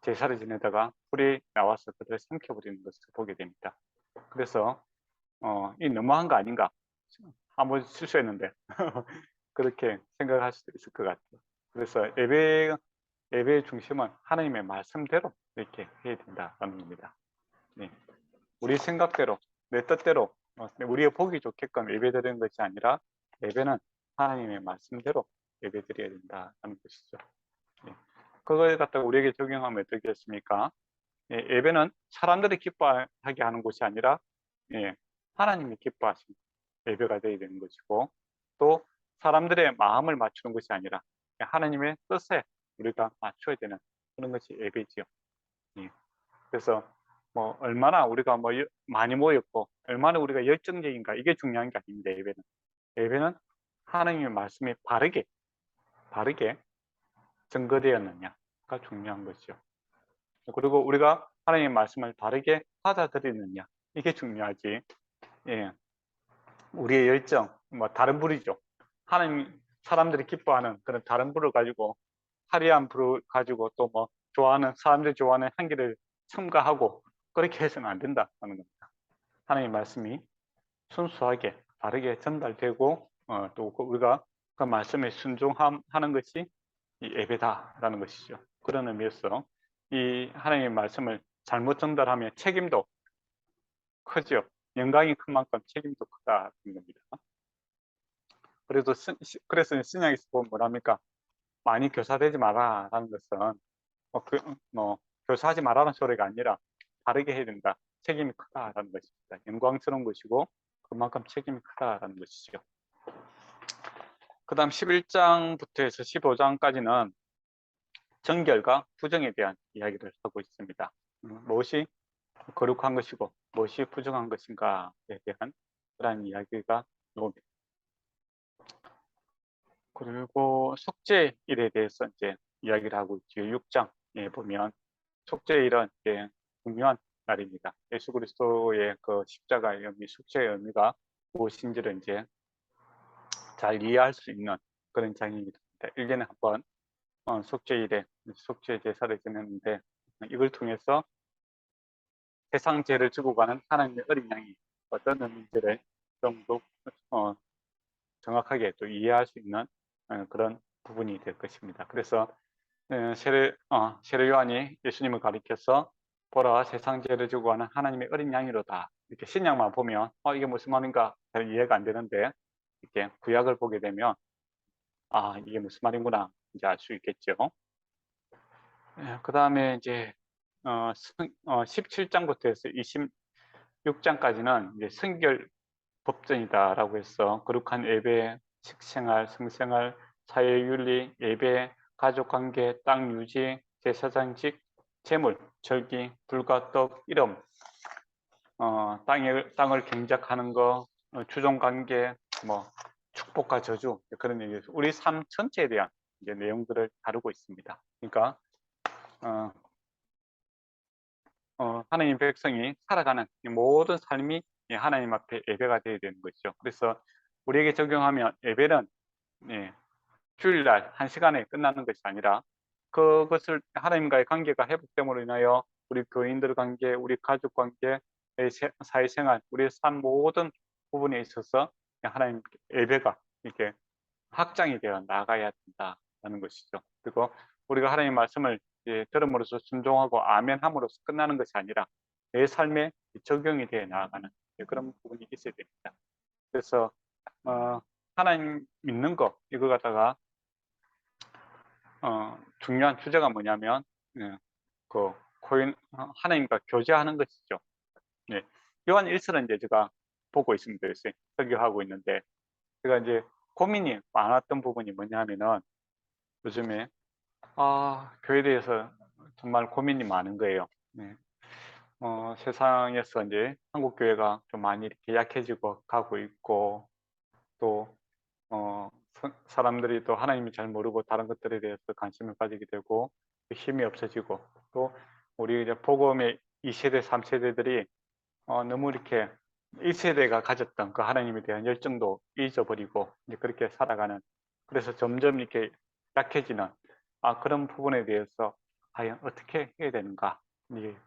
제사를 지내다가 불이 나와서 그들을 삼켜버리는 것을 보게 됩니다. 그래서 이 너무한 거 아닌가? 한번 실수했는데 그렇게 생각할 수도 있을 것 같아요. 그래서 예배의 중심은 하나님의 말씀대로 이렇게 해야 된다는 겁니다. 우리 생각대로, 내 뜻대로, 우리가 보기 좋게끔 예배드리는 것이 아니라 예배는 하나님의 말씀대로 예배드려야 된다는 것이죠. 그걸 갖다가 우리에게 적용하면 어떻겠습니까? 예, 예배는 사람들이 기뻐하게 하는 곳이 아니라 예, 하나님이 기뻐하시는 예배가 되어야 되는 것이고, 또 사람들의 마음을 맞추는 것이 아니라 하나님의 뜻에 우리가 맞춰야 되는 그런 것이 예배지요. 예. 그래서 뭐 얼마나 우리가 뭐 많이 모였고 얼마나 우리가 열정적인가, 이게 중요한 게 아닙니다. 예배는 하나님의 말씀이 바르게 증거되었느냐가 중요한 것이죠. 그리고 우리가 하나님의 말씀을 바르게 받아들이느냐, 이게 중요하지. 예. 우리의 열정, 뭐 다른 불이죠. 하나님, 사람들이 기뻐하는 그런 다른 불을 가지고, 화려한 불을 가지고 또 뭐 사람들이 좋아하는 향기를 첨가하고 그렇게 해서는 안 된다는 겁니다. 하나님의 말씀이 순수하게 바르게 전달되고 또 우리가 그 말씀에 순종하는 것이 이 예배다라는 것이죠. 그런 의미에서 이 하나님의 말씀을 잘못 전달하면 책임도 크죠. 영광이 큰 만큼 책임도 크다는 겁니다. 그래서 신약에서 보면 뭐랍니까? 많이 교사되지 마라라는 것은 교사하지 말라는 소리가 아니라 바르게 해야 된다. 책임이 크다라는 것입니다. 영광스러운 것이고 그만큼 책임이 크다라는 것이죠. 그 다음 11장부터 해서 15장까지는 정결과 부정에 대한 이야기를 하고 있습니다. 무엇이 거룩한 것이고 무엇이 부정한 것인가에 대한 그런 이야기가 나옵니다. 그리고 속죄일에 대해서 이제 이야기를 하고 있죠. 6장에 보면 속죄일은 이제 중요한 날입니다. 예수 그리스도의 그 십자가의 의미, 속죄의 의미가 무엇인지를 이제 잘 이해할 수 있는 그런 장입니다. 1년에 한 번 속죄일에 속죄 제사를 지내는데, 이걸 통해서 세상 죄를 지고 가는 하나님의 어린 양이 어떤 의미인지를 좀 더 정확하게 또 이해할 수 있는 그런 부분이 될 것입니다. 그래서 세례 요한이 예수님을 가리켜서 보라, 세상 죄를 지고 가는 하나님의 어린 양이로다, 이렇게 신약만 보면 이게 무슨 말인가 잘 이해가 안 되는데, 이렇게 구약을 보게 되면 이게 무슨 말인구나 이제 알 수 있겠죠. 그 다음에 이제 17장부터 해서 26장까지는 이제 성결 법전이다라고 해서 거룩한 예배, 식생활, 성생활, 사회윤리, 예배, 가족관계, 땅 유지, 제사장직, 재물, 절기, 불과 떡, 이름, 땅을 경작하는 거, 주종관계, 뭐 축복과 저주, 그런 얘기에서 우리 삶 전체에 대한 이제 내용들을 다루고 있습니다. 그러니까 하나님 백성이 살아가는 모든 삶이 하나님 앞에 예배가 되어야 되는 것이죠. 그래서 우리에게 적용하면 예배는 주일날 1시간에 끝나는 것이 아니라 그것을 하나님과의 관계가 회복됨으로 인하여 우리 교인들 관계, 우리 가족 관계, 사회생활, 우리의 삶 모든 부분에 있어서 하나님 예배가 이렇게 확장이 되어 나가야 된다는 것이죠. 그리고 우리가 하나님 말씀을 들음으로써 순종하고 아멘함으로써 끝나는 것이 아니라 내 삶에 적용이 되어 나아가는 그런 부분이 있어야 됩니다. 그래서 하나님 믿는 거, 이거 갖다가 중요한 주제가 뭐냐면 하나님과 교제하는 것이죠. 요한 1서는 이제 제가 보고 있습니다. 설교하고 있는데 제가 이제 고민이 많았던 부분이 뭐냐면은 요즘에 교회에 대해서 정말 고민이 많은 거예요. 세상에서 이제 한국 교회가 좀 많이 이렇게 약해지고 가고 있고, 또 사람들이 또 하나님이 잘 모르고 다른 것들에 대해서 관심을 가지게 되고 힘이 없어지고, 또 우리 이제 복음의 2세대, 3세대들이 너무 이렇게 1세대가 가졌던 그 하나님에 대한 열정도 잊어버리고 이제 그렇게 살아가는, 그래서 점점 이렇게 약해지는 그런 부분에 대해서 과연 어떻게 해야 되는가,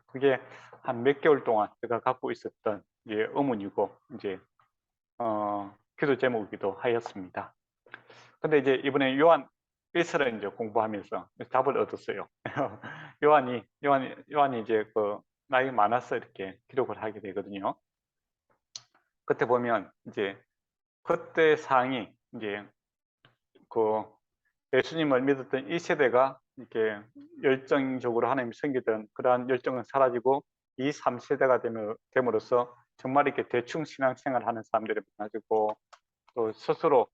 그게 한 몇 개월 동안 제가 갖고 있었던 의문이고 이제 기도 제목이기도 하였습니다. 근데 이제 이번에 요한 1서를 이제 공부하면서 답을 얻었어요. 요한이 이제 그 나이 많아서 이렇게 기록을 하게 되거든요. 그때 보면 이제 그때 상황이 이제 그 예수님을 믿었던 이 세대가 이렇게 열정적으로 하나님이 섬기던 그러한 열정은 사라지고 이 3세대가 됨으로써 정말 이렇게 대충 신앙생활 하는 사람들이 많아지고 또 스스로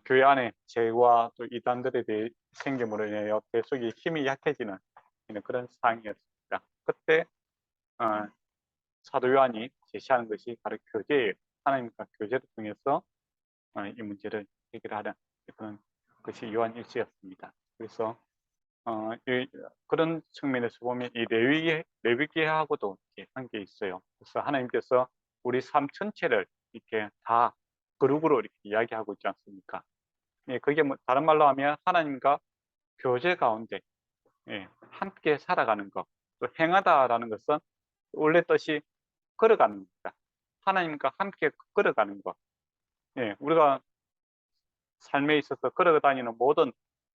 교회 안에 죄와 또 이단들에 대해 생김으로 인하여 계속이 힘이 약해지는 그런 상황이었습니다. 그때 사도 요한이 제시하는 것이 바로 교제예요. 하나님과 교제를 통해서 이 문제를 해결하는 그런 것이 요한 일서였습니다. 그래서 그런 측면에서 보면 이 레위기하고도 관계 있어요. 그래서 하나님께서 우리 삶 전체를 이렇게 다 그룹으로 이렇게 이야기하고 있지 않습니까? 예, 그게 뭐 다른 말로 하면 하나님과 교제 가운데 함께 살아가는 것, 또 행하다라는 것은 원래 뜻이 걸어가는 겁니다. 하나님과 함께 걸어가는 것. 예, 우리가 삶에 있어서 걸어 다니는 모든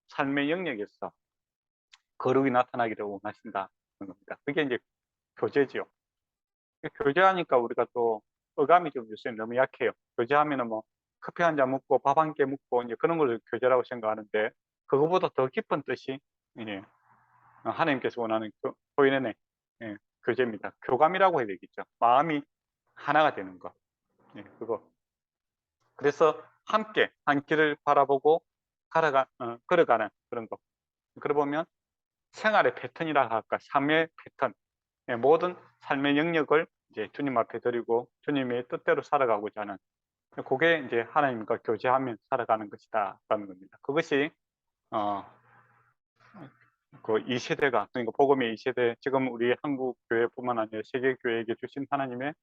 삶의 영역에서 거룩이 나타나기를 원하신다는 겁니다. 그게 이제 교제지요. 교제하니까 우리가 또 어감이 좀 요새 너무 약해요. 교제하면은 뭐 커피 한 잔 먹고 밥 한 끼 먹고 이제 그런 걸 교제라고 생각하는데 그거보다 더 깊은 뜻이 예, 하나님께서 원하는 교인의 교제입니다. 교감이라고 해야 되겠죠. 마음이 하나가 되는 것. 예, 그거. 그래서 함께 한 길을 바라보고 걸어가는 그런 것. 그러고 보면 생활의 패턴이라 할까, 삶의 패턴, 모든 삶의 영역을 이제 주님 앞에 드리고 주님의 뜻대로 살아가고자 하는 그게 이제 하나님과 교제하며 살아가는 것이다라는 겁니다. 그것이 그 이 세대가 그러니까 복음의 이 세대 지금 우리 한국 교회뿐만 아니라 세계 교회에게 주신 하나님의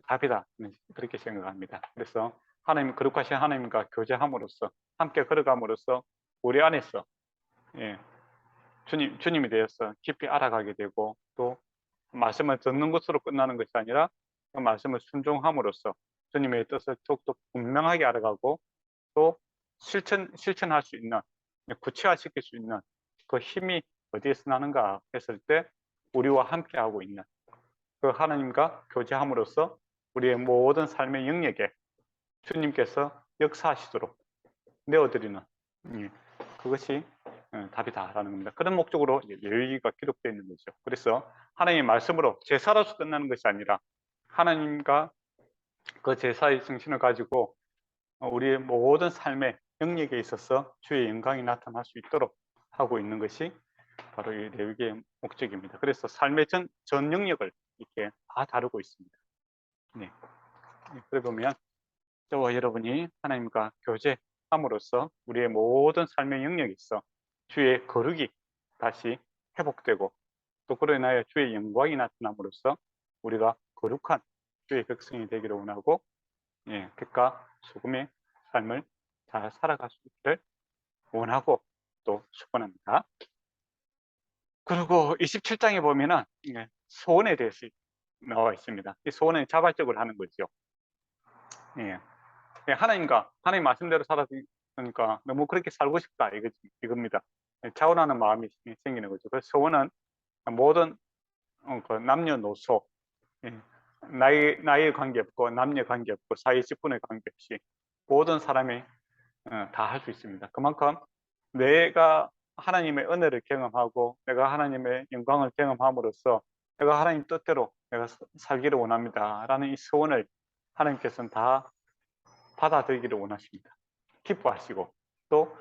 답이다 그렇게 생각합니다. 그래서 하나님 거룩하신 하나님과 교제함으로써 함께 걸어감으로써 우리 안에서 예, 주님에 대해서 깊이 알아가게 되고 또 말씀을 듣는 것으로 끝나는 것이 아니라 그 말씀을 순종함으로써 주님의 뜻을 더욱더 분명하게 알아가고 또 실천할 수 있는 구체화시킬 수 있는 그 힘이 어디에서 나는가 했을 때 우리와 함께하고 있는 그 하나님과 교제함으로써 우리의 모든 삶의 영역에 주님께서 역사하시도록 내어드리는 그것이 답이다라는 겁니다. 그런 목적으로 레위기가 기록되어 있는 거죠. 그래서 하나님의 말씀으로 제사로서 끝나는 것이 아니라 하나님과 그 제사의 정신을 가지고 우리의 모든 삶의 영역에 있어서 주의 영광이 나타날 수 있도록 하고 있는 것이 바로 이 레위기의 목적입니다. 그래서 삶의 전 영역을 이렇게 다 다루고 있습니다. 네. 그래 보면 저와 여러분이 하나님과 교제함으로써 우리의 모든 삶의 영역에 있어 주의 거룩이 다시 회복되고 또 그로 인하여 주의 영광이 나타남으로써 우리가 거룩한 주의 백성이 되기를 원하고 빛과 소금의 삶을 잘 살아갈 수 있기를 원하고 또 축원합니다. 그리고 27장에 보면은 소원에 대해서 나와 있습니다. 이 소원은 자발적으로 하는 거죠. 하나님 말씀대로 살았으니까 너무 그렇게 살고 싶다 이겁니다. 자원하는 마음이 생기는 거죠. 그래서 소원은 모든 그 남녀노소 나이에 관계없고 남녀 관계없고 사회 직분에 관계없이 모든 사람이 다 할 수 있습니다. 그만큼 내가 하나님의 은혜를 경험하고 내가 하나님의 영광을 경험함으로써 내가 하나님 뜻대로 내가 살기를 원합니다 라는 이 소원을 하나님께서는 다 받아들이기를 원하십니다. 기뻐하시고 또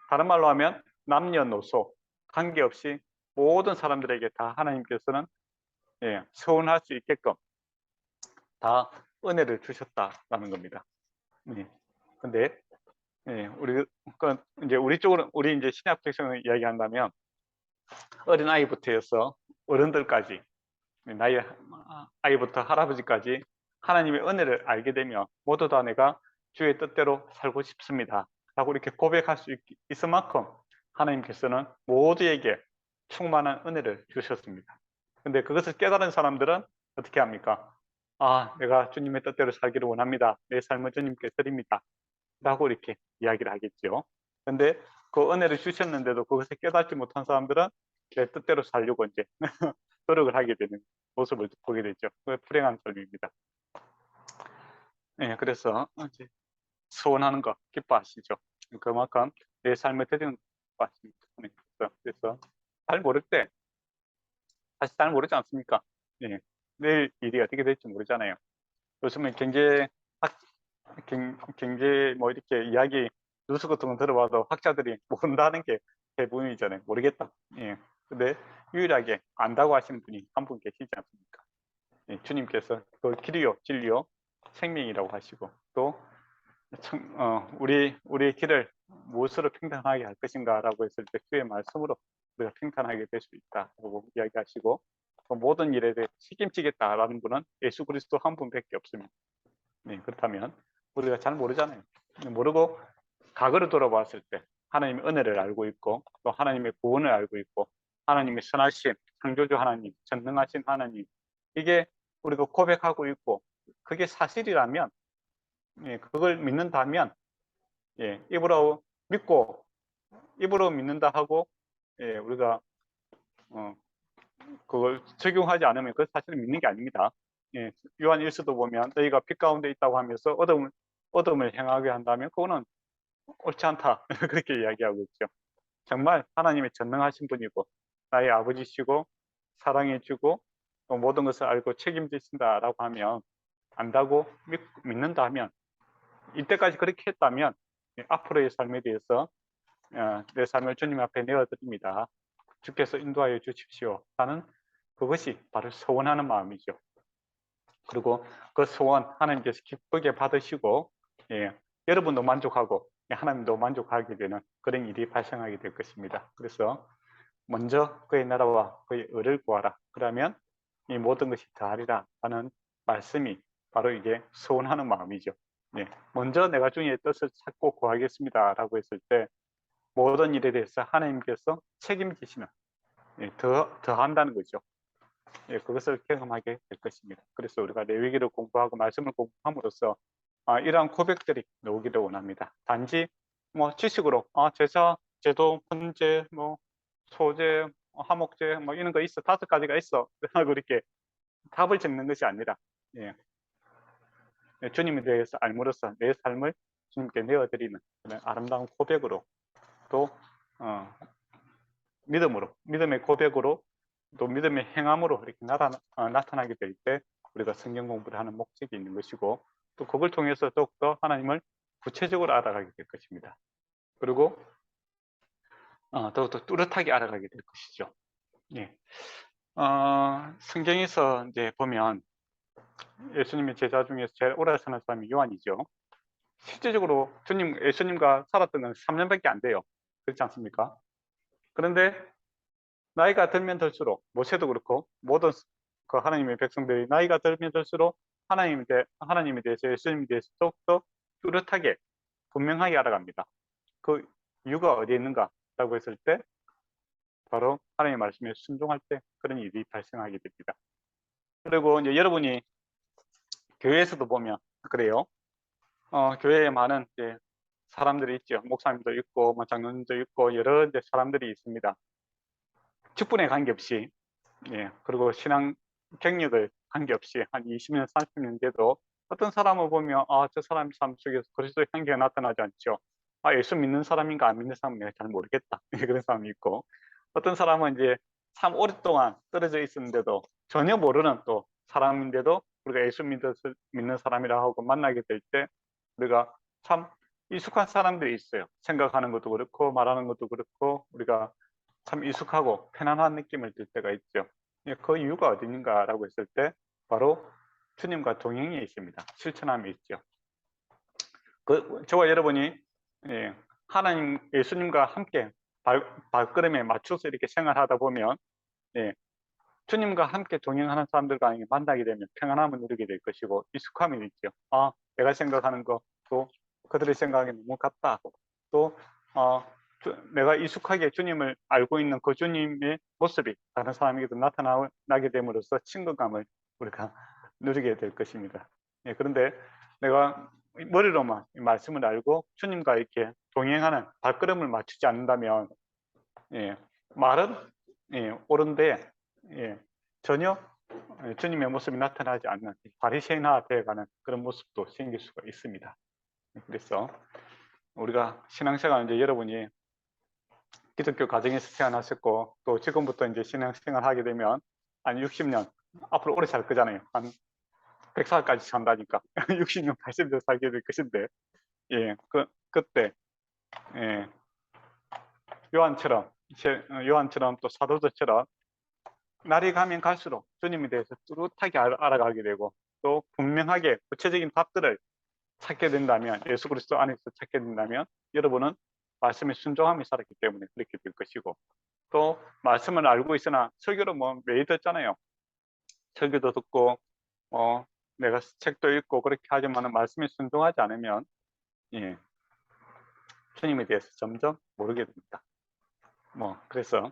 다른 말로 하면 남녀노소 관계없이 모든 사람들에게 다 하나님께서는 소원할 수 있게끔 다 은혜를 주셨다라는 겁니다. 근데 우리 쪽으로 우리 이제 신약 백성을 이야기한다면 어린 아이부터 해서 어른들까지 나이 아이부터 할아버지까지 하나님의 은혜를 알게 되면 모두 다 내가 주의 뜻대로 살고 싶습니다 라고 이렇게 고백할 수 있을 만큼 하나님께서는 모두에게 충만한 은혜를 주셨습니다. 근데 그것을 깨달은 사람들은 어떻게 합니까? 내가 주님의 뜻대로 살기를 원합니다. 내 삶을 주님께 드립니다 라고 이렇게 이야기를 하겠죠. 근데 그 은혜를 주셨는데도 그것을 깨닫지 못한 사람들은 내 뜻대로 살려고 이제 노력을 하게 되는 모습을 보게 되죠. 그 불행한 삶입니다. 그래서 이제 소원하는 거 기뻐하시죠. 그만큼 내 삶을 드리는 것 같습니다. 있어. 그래서 잘 모를 때 사실 잘 모르지 않습니까? 예. 내일 일이 어떻게 될지 모르잖아요. 요즘은 경제 뭐 이렇게 이야기 뉴스 같은 거 들어봐도 학자들이 모른다는 게 대부분이잖아요. 모르겠다. 예. 근데 유일하게 안다고 하시는 분이 한 분 계시지 않습니까? 예, 주님께서 그 길이요, 진리요, 생명이라고 하시고 또 우리의 길을 무엇으로 평탄하게 할 것인가라고 했을 때 그의 말씀으로 우리가 평탄하게 될 수 있다라고 이야기하시고 또 모든 일에 대해 책임지겠다라는 분은 예수 그리스도 한 분밖에 없습니다. 네, 그렇다면 우리가 잘 모르잖아요. 모르고 과거를 돌아봤을 때 하나님의 은혜를 알고 있고 또 하나님의 구원을 알고 있고 하나님의 선하심, 창조주 하나님, 전능하신 하나님 이게 우리가 고백하고 있고 그게 사실이라면 예, 그걸 믿는다면 예, 입으로 믿고 입으로 믿는다 하고 예, 우리가 그걸 적용하지 않으면 그 사실은 믿는 게 아닙니다. 예, 요한 1서도 보면 너희가 빛 가운데 있다고 하면서 어둠을 행하게 한다면 그거는 옳지 않다 그렇게 이야기하고 있죠. 정말 하나님의 전능하신 분이고 나의 아버지시고 사랑해주고 또 모든 것을 알고 책임지신다라고 하면 안다고 믿는다 하면 이때까지 그렇게 했다면 앞으로의 삶에 대해서 내 삶을 주님 앞에 내어드립니다. 주께서 인도하여 주십시오 하는 그것이 바로 소원하는 마음이죠. 그리고 그 소원 하나님께서 기쁘게 받으시고 예, 여러분도 만족하고 하나님도 만족하게 되는 그런 일이 발생하게 될 것입니다. 그래서 먼저 그의 나라와 그의 의를 구하라. 그러면 이 모든 것이 더하리라 하는 말씀이 바로 이게 소원하는 마음이죠. 예, 먼저 내가 주님의 뜻을 찾고 구하겠습니다 라고 했을 때 모든 일에 대해서 하나님께서 책임지시는 예, 더한다는 거죠. 예, 그것을 경험하게 될 것입니다. 그래서 우리가 레위기를 공부하고 말씀을 공부함으로써 이러한 고백들이 나오기를 원합니다. 단지 뭐 지식으로 제사, 제도, 번제, 뭐 소제, 화목제 뭐 이런 거 있어 5가지가 있어 하고 이렇게 답을 적는 것이 아니라 예, 주님에 대해서 알므로써 내 삶을 주님께 내어드리는 그런 아름다운 고백으로 또 믿음의 고백으로 또 믿음의 행함으로 이렇게 나타나게 될 때 우리가 성경 공부를 하는 목적이 있는 것이고 또 그걸 통해서 더욱더 하나님을 구체적으로 알아가게 될 것입니다. 그리고 더욱더 뚜렷하게 알아가게 될 것이죠. 예. 성경에서 이제 보면 예수님의 제자 중에서 제일 오래 사는 사람이 요한이죠. 실제적으로 예수님과 살았던 건 3년밖에 안 돼요. 그렇지 않습니까? 그런데 나이가 들면 들수록 모세도 그렇고 모든 그 하나님의 백성들이 나이가 들면 들수록 하나님에 대해서 예수님에 대해서 더욱더 뚜렷하게 분명하게 알아갑니다. 그 이유가 어디에 있는가라고 했을 때 바로 하나님의 말씀에 순종할 때 그런 일이 발생하게 됩니다. 그리고 이제 여러분이 교회에서도 보면 그래요. 교회에 많은 이제 사람들이 있죠. 목사님도 있고 뭐 장로님도 있고 여러 이제 사람들이 있습니다. 직분에 관계없이 예, 그리고 신앙 경력을 관계없이 한 20년, 30년 돼도 어떤 사람을 보면 저 사람 삶 속에서 그리스도의 향기가 나타나지 않죠. 예수 믿는 사람인가 안 믿는 사람은 내가 잘 모르겠다. 그런 사람이 있고 어떤 사람은 이제 참 오랫동안 떨어져 있었는데도 전혀 모르는 또 사람인데도 우리가 예수 믿는 사람이라 하고 만나게 될 때 우리가 참 익숙한 사람들이 있어요. 생각하는 것도 그렇고 말하는 것도 그렇고 우리가 참 익숙하고 편안한 느낌을 들 때가 있죠. 그 이유가 어디 있는가라고 했을 때 바로 주님과 동행이 있습니다. 실천함이 있죠. 저와 여러분이 하나님 예수님과 함께 발걸음에 맞춰서 이렇게 생활하다 보면 주님과 함께 동행하는 사람들과 만나게 되면 평안함을 누리게 될 것이고 익숙함이 있죠. 내가 생각하는 것도 그들의 생각이 너무 같다. 또 내가 익숙하게 주님을 알고 있는 그 주님의 모습이 다른 사람에게도 나타나게 됨으로써 친근감을 우리가 누리게 될 것입니다. 그런데 내가 머리로만 말씀을 알고 주님과 이렇게 동행하는 발걸음을 맞추지 않는다면 말은 옳은데 전혀 주님의 모습이 나타나지 않는 바리새인화 되어가는 그런 모습도 생길 수가 있습니다. 그래서 우리가 신앙생활 이제 여러분이 기독교 가정에서 태어나셨고 또 지금부터 이제 신앙생활 하게 되면 한 60년 앞으로 오래 살 거잖아요. 한 100살까지 산다니까 60년 80년 살게 될 것인데 예, 그때 예, 요한처럼 또 사도들처럼 날이 가면 갈수록 주님에 대해서 뚜렷하게 알아가게 되고 또 분명하게 구체적인 답들을 찾게 된다면 예수 그리스도 안에서 찾게 된다면 여러분은 말씀에 순종하며 살았기 때문에 그렇게 될 것이고 또 말씀을 알고 있으나 설교를 뭐 매일 듣잖아요. 설교도 듣고 내가 책도 읽고 그렇게 하지만 말씀에 순종하지 않으면 예, 주님에 대해서 점점 모르게 됩니다. 그래서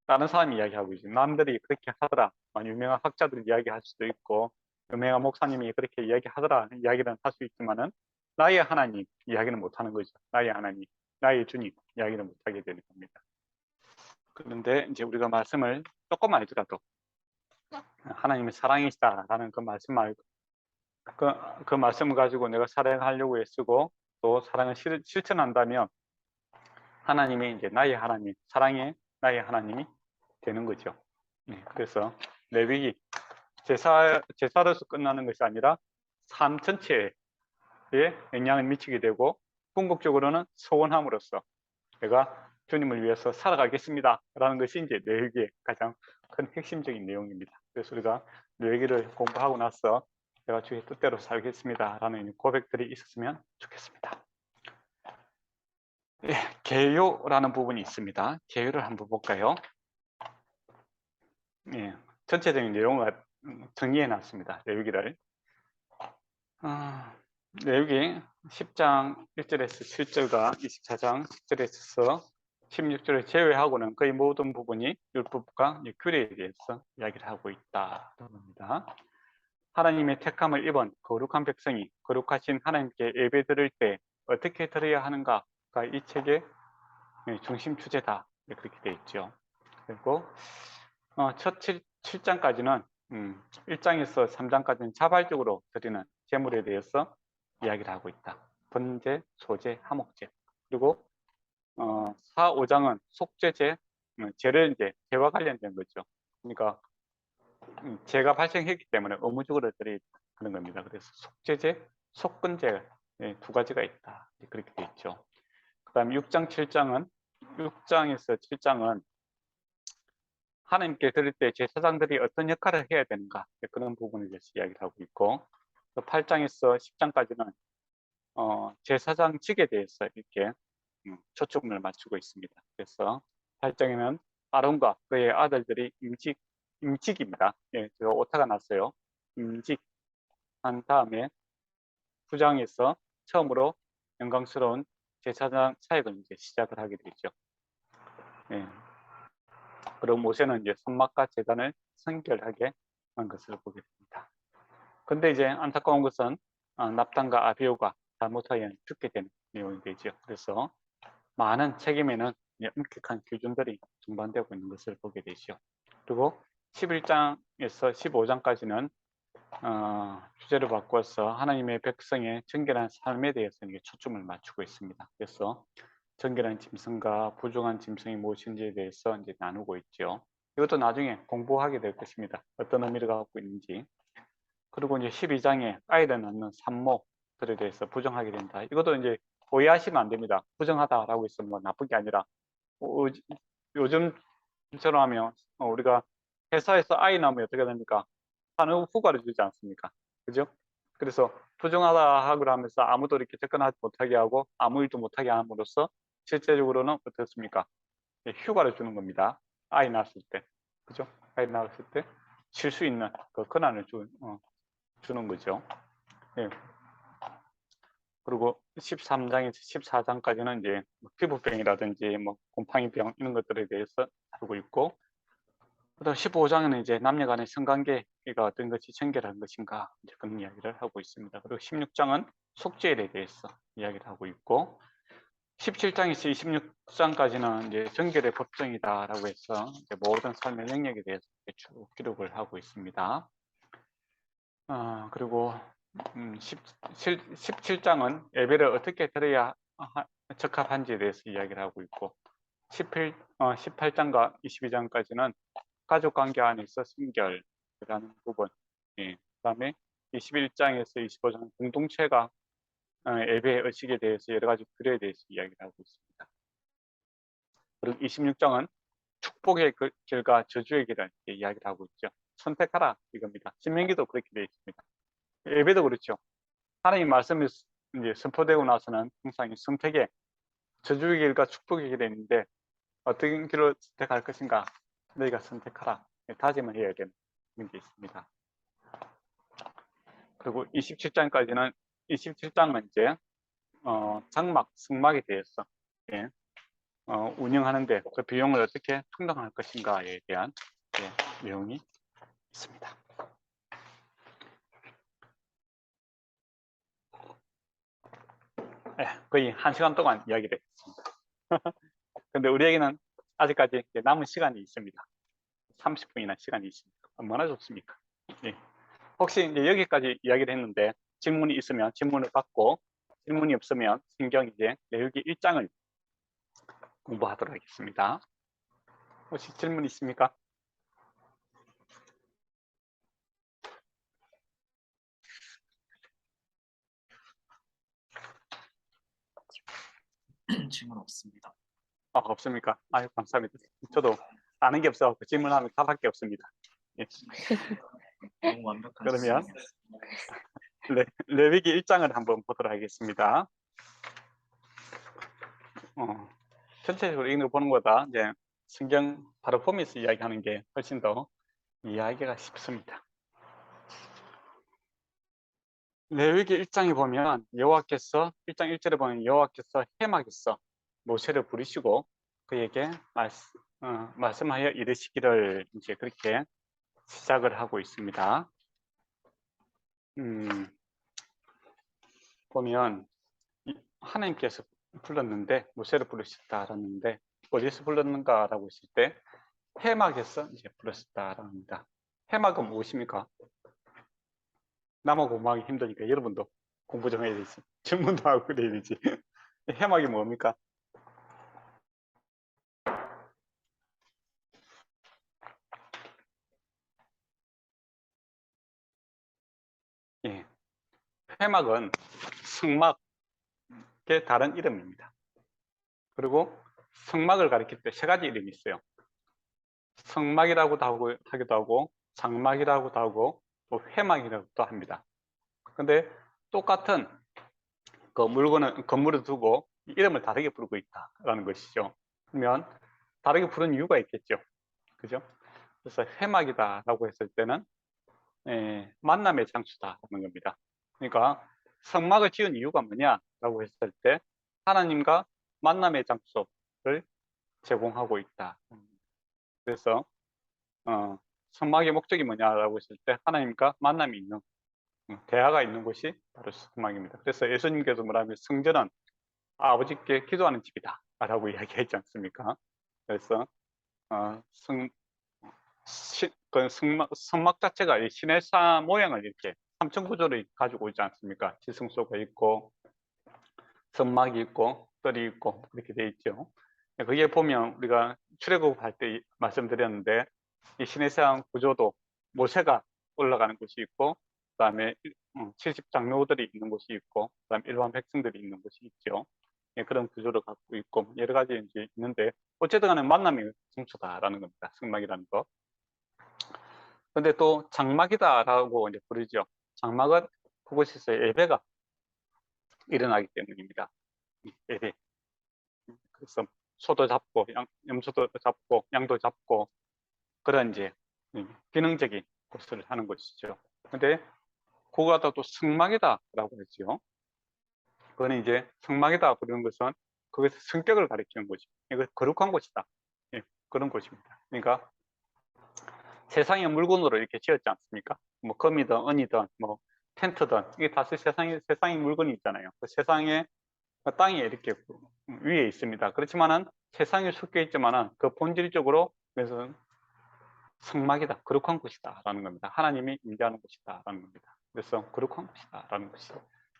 다른 사람이 이야기하고 있지 남들이 그렇게 하더라 유명한 학자들이 이야기할 수도 있고 유명한 목사님이 그렇게 이야기하더라 이야기는 할 수 있지만은 나의 하나님 이야기는 못하는 거죠. 나의 하나님, 나의 주님 이야기는 못하게 되는 겁니다. 그런데 이제 우리가 말씀을 조금 알더라도 하나님의 사랑이시다라는 그 말씀 말고 그 말씀을 가지고 내가 사랑하려고 애쓰고 또 사랑을 실천한다면 하나님이 이제 나의 하나님, 사랑의 나의 하나님이 되는 거죠. 네, 그래서 레위기 제사로서 끝나는 것이 아니라 삶 전체에 영향을 미치게 되고 궁극적으로는 소원함으로써 내가 주님을 위해서 살아가겠습니다 라는 것이 이제 레위기의 가장 큰 핵심적인 내용입니다. 그래서 우리가 레위기를 공부하고 나서 내가 주의 뜻대로 살겠습니다 라는 고백들이 있었으면 좋겠습니다. 예, 계요라는 부분이 있습니다. 계요를 한번 볼까요? 예, 전체적인 내용을 정리해 놨습니다. 레위기를. 레위기 10장 1절에서 7절과 24장 10절에서 16절을 제외하고는 거의 모든 부분이 율법과 규례에 대해서 이야기를 하고 있다고 합니다. 하나님의 택함을 입은 거룩한 백성이 거룩하신 하나님께 예배드릴 때 어떻게 드려야 하는가가 이 책의 중심 주제다 그렇게 되어 있죠. 그리고 첫 7장까지는 1장에서 3장까지는 자발적으로 드리는 제물에 대해서 이야기를 하고 있다. 번제, 소제, 화목제. 그리고 4, 5장은 속죄제, 제를 이제 제와 관련된 거죠. 그러니까 제가 발생했기 때문에 의무적으로 드리는 그런 겁니다. 그래서 속죄제, 속건제 두 가지가 있다. 그렇게 되어 있죠. 그다음 6장, 7장은 6장에서 7장은 하나님께 드릴 때 제사장들이 어떤 역할을 해야 되는가 그런 부분에 대해서 이야기를 하고 있고 8장에서 10장까지는 제사장직에 대해서 이렇게 초점을 맞추고 있습니다. 그래서 8장에는 아론과 그의 아들들이 임직입니다. 예, 제가 오타가 났어요. 임직한 다음에 9장에서 처음으로 영광스러운 제사장 사역을 이제 시작을 하게 되죠. 예. 그리고 모세는 이제 선막과 제단을 성결하게 한 것을 보게 됩니다. 근데 이제 안타까운 것은 납단과 아비후가 잘못하여 죽게 되는 내용이 되죠. 그래서 많은 책임에는 엄격한 기준들이 동반되고 있는 것을 보게 되죠. 그리고 11장에서 15장까지는 주제를 바꿔서 하나님의 백성의 정결한 삶에 대해서 초점을 맞추고 있습니다. 그래서 정결한 짐승과 부정한 짐승이 무엇인지에 대해서 이제 나누고 있죠. 이것도 나중에 공부하게 될 것입니다. 어떤 의미를 갖고 있는지. 그리고 이제 12장에 아이를 낳는 산모들에 대해서 부정하게 된다. 이것도 이제 오해하시면 안 됩니다. 부정하다라고 있으면 뭐 나쁜 게 아니라 요즘처럼 하면 우리가 회사에서 아이 낳으면 어떻게 됩니까? 산후 후과를 주지 않습니까? 그죠? 그래서 부정하다 하고 하면서 아무도 이렇게 접근하지 못하게 하고 아무 일도 못하게 함으로써 실제적으로는 어떻습니까? 휴가를 주는 겁니다. 아이 낳았을 때. 그죠? 아이 낳았을 때 쉴 수 있는 그 권한을 주는 거죠. 예. 그리고 13장에서 14장까지는 이제 피부병이라든지 곰팡이병 이런 것들에 대해서 다루고 있고, 그다음 15장에는 이제 남녀간의 성관계가 어떤 것이 정결한 것인가 이제 그런 이야기를 하고 있습니다. 그리고 16장은 속죄에 대해서 이야기를 하고 있고, 17장에서 26장까지는 이제 정결의 법정이다라고 해서 이제 모든 삶의 영역에 대해서 쭉 기록을 하고 있습니다. 그리고 17장은 예배를 어떻게 드려야 적합한지에 대해서 이야기를 하고 있고 18장과 22장까지는 가족관계 안에서 순결이라는 부분, 그다음에 21장에서 25장 공동체가 예배 의식에 대해서 여러 가지 규례에 대해서 이야기를 하고 있습니다. 그리고 26장은 축복의 길과 저주의 길을 이야기를 하고 있죠. 선택하라 이겁니다. 신명기도 그렇게 되어 있습니다. 예배도 그렇죠. 하나님 말씀이 이제 선포되고 나서는 항상 이 선택의 저주의 길과 축복의 길이 있는데 어떤 길을 선택할 것인가 너희가 선택하라 다짐을 해야 되는 게 있습니다. 그리고 27장까지는 27장은 이제 장막, 승막에 대해서 운영하는데 그 비용을 어떻게 충당할 것인가에 대한 내용이 있습니다. 거의 1시간 동안 이야기를 했습니다. 근데 우리에게는 아직까지 남은 시간이 있습니다. 30분이나 시간이 있습니다. 얼마나 좋습니까? 혹시 이제 여기까지 이야기를 했는데 질문이 있으면 질문을 받고 질문이 없으면 신경 이제 레위기 1장을 공부하도록 하겠습니다. 혹시 질문 있습니까? 질문 없습니다. 없습니까? 아유, 감사합니다. 저도 아는 게 없어 질문하면 답밖에 없습니다. 너무 완벽하시습니다. 그러면 레위기 1장을 한번 보도록 하겠습니다. 전체적으로 이거 보는 것보다 이제 성경 바로 보면서 이야기하는 게 훨씬 더 이야기가 쉽습니다. 레위기 1장에 보면 여호와께서 1장 1절에 보면 여호와께서 해막에서 모세를 부르시고 그에게 말씀하여 이르시기를 이제 그렇게 시작을 하고 있습니다. 보면 하나님께서 불렀는데 모세를 부르셨다라는데 어디서 불렀는가라고 했을 때 해막에서 이제 불렀다랍니다. 해막은 무엇입니까? 나만 공부하기 힘드니까 여러분도 공부 좀 해야 되지. 질문도 하고 그래야 되지. 해막이 뭡니까? 해막은 성막의 다른 이름입니다. 그리고 성막을 가리킬 때 세 가지 이름이 있어요. 성막이라고도 하기도 하고 장막이라고도 하고 또 회막이라고도 합니다. 근데 똑같은 그 건물을 두고 이름을 다르게 부르고 있다라는 것이죠. 그러면 다르게 부르는 이유가 있겠죠. 그죠? 그래서 회막이다라고 했을 때는 만남의 장소다라는 겁니다. 그러니까 성막을 지은 이유가 뭐냐라고 했을 때 하나님과 만남의 장소를 제공하고 있다. 그래서 성막의 목적이 뭐냐라고 했을 때 하나님과 만남이 있는 대화가 있는 곳이 바로 성막입니다. 그래서 예수님께서 뭐라면 성전은 아버지께 기도하는 집이다 라고 이야기하지 않습니까? 그래서 그 성막 자체가 시내사 모양을 이렇게 삼층 구조를 가지고 있지 않습니까? 지성소가 있고 성막이 있고 뜰이 있고 그렇게 돼 있죠. 그게 보면 우리가 출애굽할 때 말씀드렸는데 이 시내사 구조도 모세가 올라가는 곳이 있고 그다음에 70장로들이 있는 곳이 있고 그다음에 일반 백성들이 있는 곳이 있죠. 그런 구조를 갖고 있고 여러 가지 이제 있는데 어쨌든 간에 만남의 장소다라는 겁니다. 성막이라는 거. 근데 또 장막이다라고 이제 부르죠. 장막은 그곳에서 예배가 일어나기 때문입니다. 예배. 그래서 소도 잡고 염소도 잡고 양도 잡고 그런 이제 기능적인 것을 하는 것이죠. 근데 그거가 또 성막이다라고 했죠. 그거는 이제 성막이다 부르는 것은 그것의 성격을 가리키는 거죠. 이거 거룩한 곳이다. 그런 곳입니다. 그러니까 세상의 물건으로 이렇게 지었지 않습니까? 뭐 금이든 은이든 뭐 텐트든 이게 다 세상의 물건이 있잖아요. 그 세상에 땅에 이렇게 위에 있습니다. 그렇지만은 세상에 섞여 있지만은 그 본질적으로 그래서 성막이다, 거룩한 곳이다라는 겁니다. 하나님이 임재하는 곳이다라는 겁니다. 그래서 거룩한 곳이다라는 것이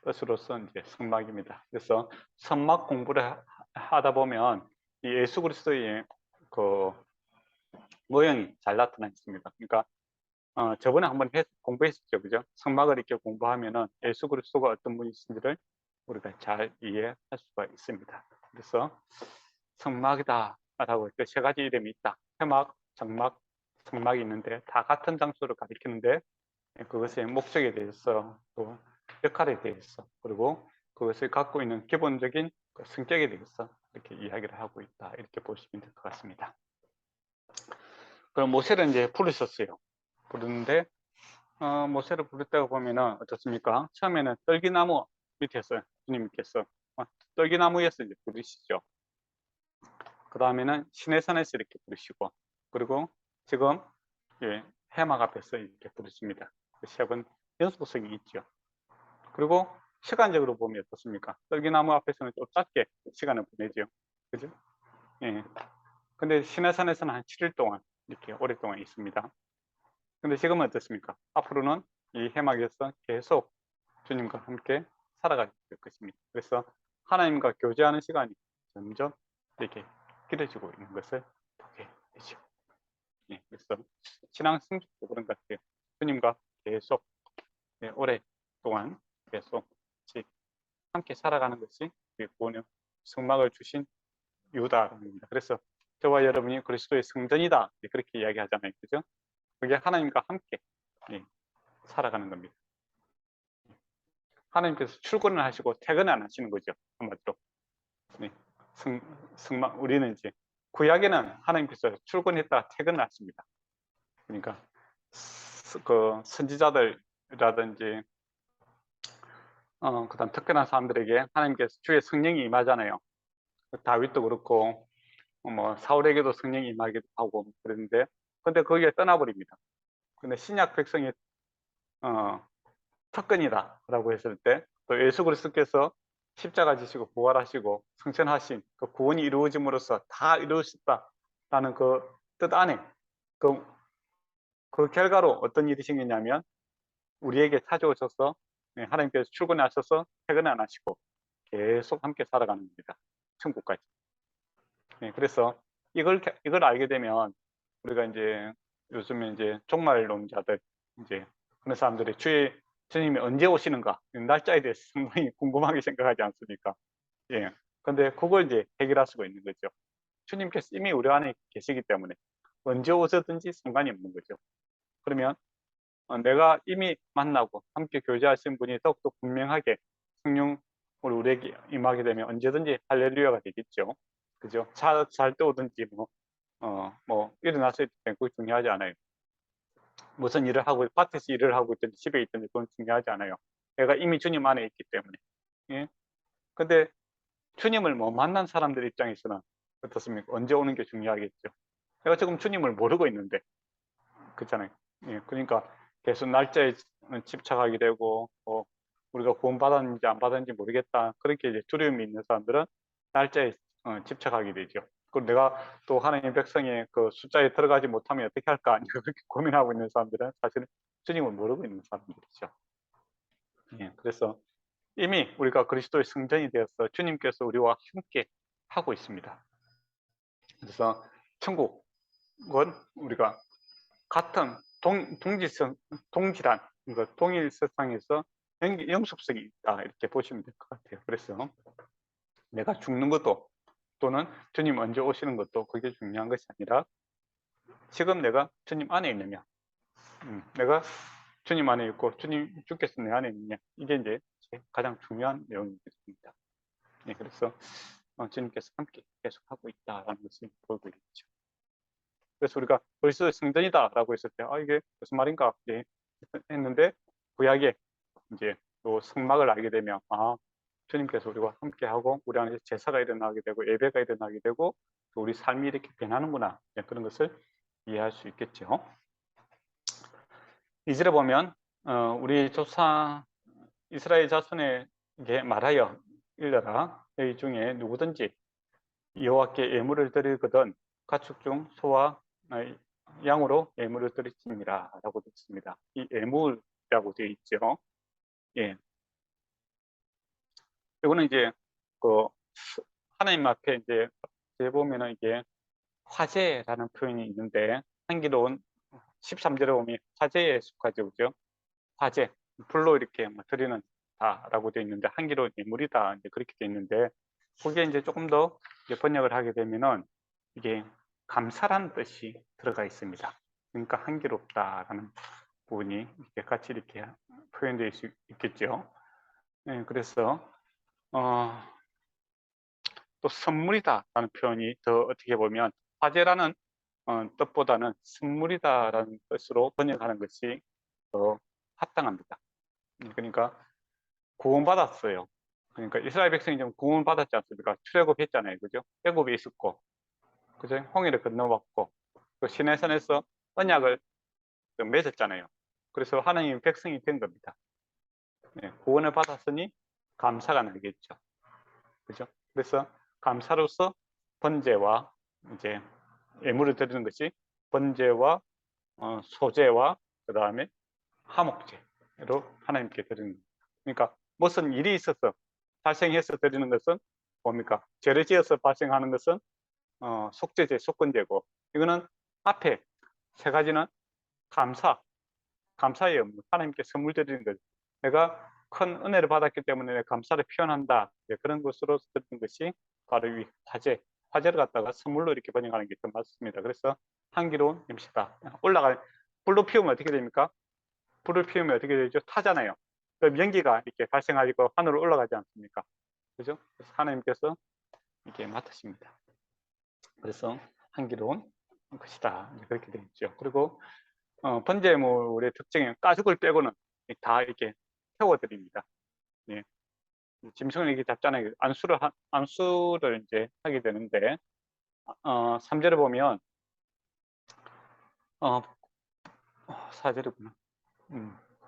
뜻으로서 이제 성막입니다. 그래서 성막 공부를 하다 보면 이 예수 그리스도의 그 모형이 잘 나타나 있습니다. 그러니까 저번에 한번 공부했었죠, 그죠? 성막을 이렇게 공부하면은 예수 그리스도가 어떤 분이신지를 우리가 잘 이해할 수가 있습니다. 그래서 성막이다라고 세 가지 이름이 있다. 회막, 정막, 성막이 있는데 다 같은 장소를 가리키는데 그것의 목적에 대해서 또 역할에 대해서 그리고 그것을 갖고 있는 기본적인 성격에 대해서 이렇게 이야기를 하고 있다. 이렇게 보시면 될 것 같습니다. 그럼 모세를 이제 부르셨어요. 부르는데 모세를 부르다가 보면은 어떻습니까? 처음에는 떨기나무 밑에서 주님께서 떨기나무에서 이제 부르시죠. 그 다음에는 시내산에서 이렇게 부르시고 그리고 지금 해막 앞에서 이렇게 부르십니다. 세 번 연속성이 있죠. 그리고 시간적으로 보면 어떻습니까? 떨기나무 앞에서는 좀 짧게 시간을 보내죠. 그죠? 예. 근데 시내산에서는 한 7일 동안 이렇게 오랫동안 있습니다. 근데 지금은 어떻습니까? 앞으로는 이 해막에서 계속 주님과 함께 살아갈 것입니다. 그래서 하나님과 교제하는 시간이 점점 이렇게 길어지고 있는 것을 보게 되죠. 예, 그래서 신앙 성숙도 그런 것 같아요. 주님과 계속 오랫동안 계속 함께 살아가는 것이 우리 구원의 성막을 주신 이유다라는 겁니다. 그래서 저와 여러분이 그리스도의 성전이다 그렇게 이야기하잖아요, 그죠? 그게 하나님과 함께 살아가는 겁니다. 하나님께서 출근을 하시고 퇴근을 안 하시는 거죠, 한마디로. 성막 우리는 이제 구약에는 하나님께서 출근했다가 퇴근을 하십니다. 그러니까 그 선지자들이라든지 그다음 특별한 사람들에게 하나님께서 주의 성령이 임하잖아요. 다윗도 그렇고 뭐 사울에게도 성령이 임하기도 하고 그랬는데 근데 거기에 떠나버립니다. 근데 신약 백성이 특권이다라고 했을 때 또 예수 그리스도께서 십자가 지시고 부활하시고 승천하신 그 구원이 이루어짐으로써 다 이루어졌다라는 그 뜻 안에 그 결과로 어떤 일이 생겼냐면 우리에게 찾아오셔서 하나님께서 출근하셔서 퇴근을 안 하시고 계속 함께 살아가는 겁니다. 천국까지. 그래서 이걸 알게 되면 우리가 이제 요즘에 이제 종말론자들 이제 그런 사람들이 주님이 언제 오시는가 날짜에 대해서 상당히 궁금하게 생각하지 않습니까? 예. 근데 그걸 이제 해결할 수가 있는 거죠. 주님께서 이미 우리 안에 계시기 때문에 언제 오셔든지 상관이 없는 거죠. 그러면 내가 이미 만나고 함께 교제하신 분이 더욱더 분명하게 성령을 우리에게 임하게 되면 언제든지 할렐루야가 되겠죠. 그죠? 잘 때 오든지 뭐 일어났을 때 그게 중요하지 않아요. 무슨 일을 하고 밭에서 일을 하고 있든지 집에 있든지 그건 중요하지 않아요. 내가 이미 주님 안에 있기 때문에. 예. 근데 주님을 뭐 만난 사람들 입장에서는 어떻습니까? 언제 오는 게 중요하겠죠. 내가 지금 주님을 모르고 있는데 그렇잖아요. 예. 그러니까 계속 날짜에 집착하게 되고 우리가 구원 받았는지 안 받았는지 모르겠다. 그렇게 이제 두려움이 있는 사람들은 날짜에 집착하게 되죠. 그리고 내가 또 하나님의 백성의 그 숫자에 들어가지 못하면 어떻게 할까 그렇게 고민하고 있는 사람들은 사실은 주님을 모르고 있는 사람들이죠. 예, 그래서 이미 우리가 그리스도의 성전이 되어서 주님께서 우리와 함께 하고 있습니다. 그래서 천국은 우리가 같은 동질한 동일 세상에서 영속성이 있다 이렇게 보시면 될 것 같아요. 그래서 내가 죽는 것도 또는 주님 언제 오시는 것도 그게 중요한 것이 아니라 지금 내가 주님 안에 있느냐 내가 주님 안에 있고 주께서 내 안에 있느냐 이게 이제 가장 중요한 내용입니다. 네, 그래서 주님께서 함께 계속하고 있다라는 것을 보고 있죠. 그래서 우리가 그리스도의 성전이다라고 했을 때 이게 무슨 말인가 했는데 구약에 이제 또 성막을 알게 되면 주님께서 우리와 함께하고 우리 안에 제사가 일어나게 되고 예배가 일어나게 되고 또 우리 삶이 이렇게 변하는구나 그런 것을 이해할 수 있겠죠. 이절에 보면 우리 조상 이스라엘 자손에게 말하여 일러라 너희 중에 누구든지 여호와께 예물을 드리거든 가축 중 소와 양으로 예물을 드릴지니라 라고 되어 있습니다. 이 예물이라고 되어 있죠. 예. 이거는 이제 그 하나님 앞에 이제 뒤에 보면은 이게 화제라는 표현이 있는데, 한기로운 13절에 보면 화제에 속하죠, 그죠? 화제, 불로 이렇게 뭐 드리는 다라고 되어 있는데, 한기로운 예물이다, 이제 그렇게 되어 있는데, 거기에 이제 조금 더 이제 번역을 하게 되면은 이게 감사라는 뜻이 들어가 있습니다. 그러니까 한기롭다라는 부분이 이렇게 같이 이렇게 표현되어 있겠죠. 네, 그래서 또 선물이다라는 표현이 더 어떻게 보면 화제라는 뜻보다는 선물이다라는 뜻으로 번역하는 것이 더 합당합니다. 그러니까 구원받았어요. 그러니까 이스라엘 백성이 좀 구원받았지 않습니까? 출애굽했잖아요, 그죠? 애굽에 있었고, 그죠? 홍해를 건너왔고, 그 시내산에서 언약을 맺었잖아요. 그래서 하나님 백성이 된 겁니다. 네, 구원을 받았으니 감사가 나겠죠, 그죠? 그래서 감사로서 번제와 이제 예물을 드리는 것이 번제와 소제와 그 다음에 화목제로 하나님께 드리는 겁니다. 그러니까 무슨 일이 있어서 발생해서 드리는 것은 뭡니까? 죄를 지어서 발생하는 것은 속죄제, 속건제고, 이거는 앞에 세 가지는 감사의 의무, 하나님께 선물 드리는 거죠. 내가 큰 은혜를 받았기 때문에 감사를 표현한다. 그런 것으로 드리는 것이 바로 이 화제를 갖다가 선물로 이렇게 번역하는 게 더 맞습니다. 그래서 향기로운 냄새다. 불로 피우면 어떻게 됩니까? 불을 피우면 어떻게 되죠? 타잖아요. 그럼 연기가 이렇게 발생하고 하늘로 올라가지 않습니까? 그죠? 그래서 하나님께서 이렇게 맡으십니다. 그래서 향기로운 것이다. 그렇게 되어 있죠. 그리고 번제물의 특징은 가죽을 빼고는 다 이렇게 태워드립니다. 예. 짐승을 이렇게 잡잖아요. 안수를 이제 하게 되는데, 3절에 보면, 4절이구나.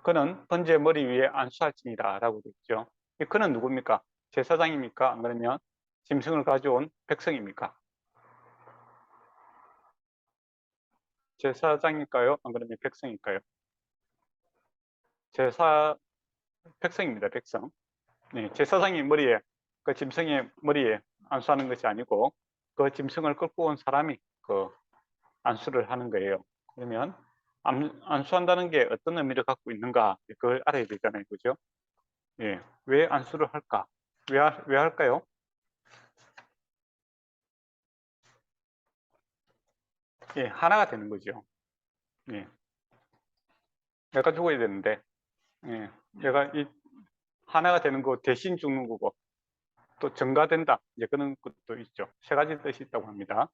그는 번제 머리 위에 안수할지니라 라고 되어 있죠. 그는 누굽니까? 제사장입니까? 안 그러면 짐승을 가져온 백성입니까? 제사장일까요? 안 그러면 백성일까요? 백성입니다. 백성. 네, 제사장이 머리에, 그 짐승의 머리에 안수하는 것이 아니고 그 짐승을 끌고 온 사람이 그 안수를 하는 거예요. 그러면 안수한다는 게 어떤 의미를 갖고 있는가, 그걸 알아야 되잖아요, 그죠? 예, 왜 안수를 할까? 왜 할까요? 예, 하나가 되는 거죠. 예, 내가 죽어야 되는데, 예, 내가 이 하나가 되는 거 대신 죽는 거고, 또 증가된다, 이제 그런 것도 있죠. 세 가지 뜻이 있다고 합니다.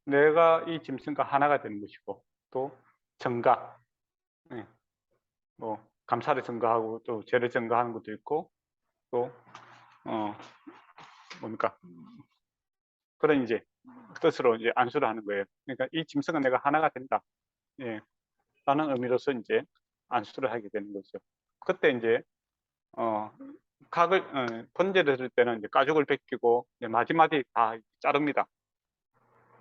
내가 이 짐승과 하나가 되는 것이고, 또 증가, 예, 뭐 감사를 증가하고 또 죄를 증가하는 것도 있고, 또 뭡니까, 그런 이제 뜻으로 이제 안수를 하는 거예요. 그러니까 이 짐승은 내가 하나가 된다, 예, 라는 의미로서 이제 안수를 하게 되는 거죠. 그때 이제 번제를 할 때는 이제 가죽을 벗기고 마디마디 다 자릅니다.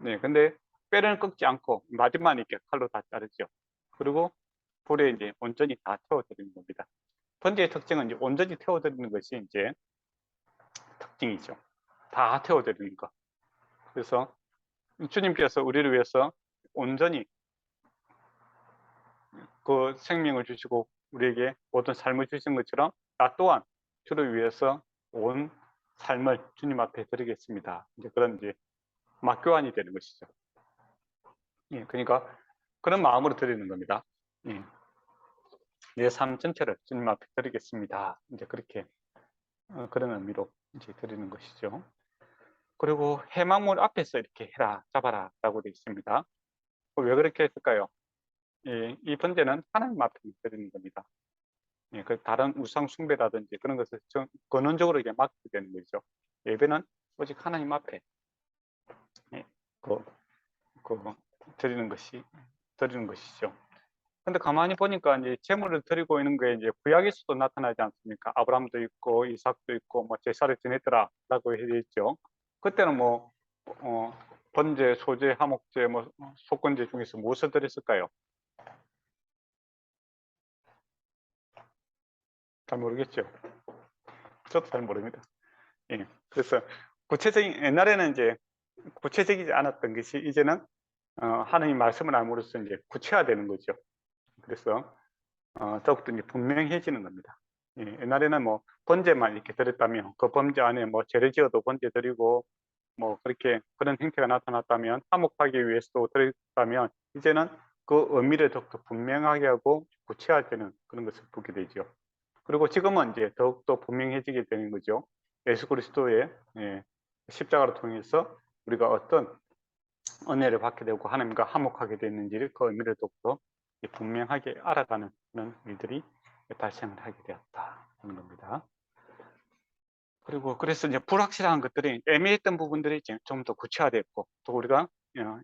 네, 근데 뼈를 꺾지 않고 마디만 이렇게 칼로 다 자르죠. 그리고 불에 이제 온전히 다 태워드리는 겁니다. 번제의 특징은 이제 온전히 태워드리는 것이 이제 특징이죠. 다 태워드리는 거. 그래서 주님께서 우리를 위해서 온전히 그 생명을 주시고 우리에게 모든 삶을 주신 것처럼 나 또한 주를 위해서 온 삶을 주님 앞에 드리겠습니다. 이제 그런 이제 막교환이 되는 것이죠. 예, 그러니까 그런 마음으로 드리는 겁니다. 예, 내 삶 전체를 주님 앞에 드리겠습니다. 이제 그렇게 그런 의미로 이제 드리는 것이죠. 그리고 해망물 앞에서 이렇게 해라, 잡아라라고 되어 있습니다. 왜 그렇게 했을까요? 예, 이 번제는 하나님 앞에 드리는 겁니다. 예, 그 다른 우상 숭배라든지 그런 것을 근원적으로 이게 막게 되는 거죠. 예배는 오직 하나님 앞에 예, 그 드리는 것이죠. 근데 가만히 보니까 이제 제물을 드리고 있는 게 이제 구약에서도 나타나지 않습니까? 아브라함도 있고 이삭도 있고 뭐 제사를 지냈더라라고 되어 있죠. 그때는 뭐 번제, 소제, 화목제, 뭐 속건제 중에서 무엇을 드렸을까요? 잘 모르겠죠. 저도 잘 모릅니다. 예. 그래서 구체적인 옛날에는 이제 구체적이지 않았던 것이 이제는 하나님 말씀을 알므로써 이제 구체화되는 거죠. 그래서 더욱더 이제 분명해지는 겁니다. 예, 옛날에는 뭐 번제만 이렇게 드렸다면 그 번제 안에 뭐 죄를 지어도 번제 드리고 뭐 그렇게 그런 행태가 나타났다면 화목하기 위해서도 드렸다면 이제는 그 의미를 더욱더 분명하게 하고 구체화되는 그런 것을 보게 되죠. 그리고 지금은 이제 더욱더 분명해지게 되는 거죠. 예수 그리스도의 십자가를 통해서 우리가 어떤 은혜를 받게 되고 하나님과 화목하게 됐는지를 그 의미를 더욱더 분명하게 알아가는 그런 일들이 발생을 하게 되었다 하는 겁니다. 그리고 그래서 이제 불확실한 것들이 애매했던 부분들이 이제 좀 더 구체화됐고 또 우리가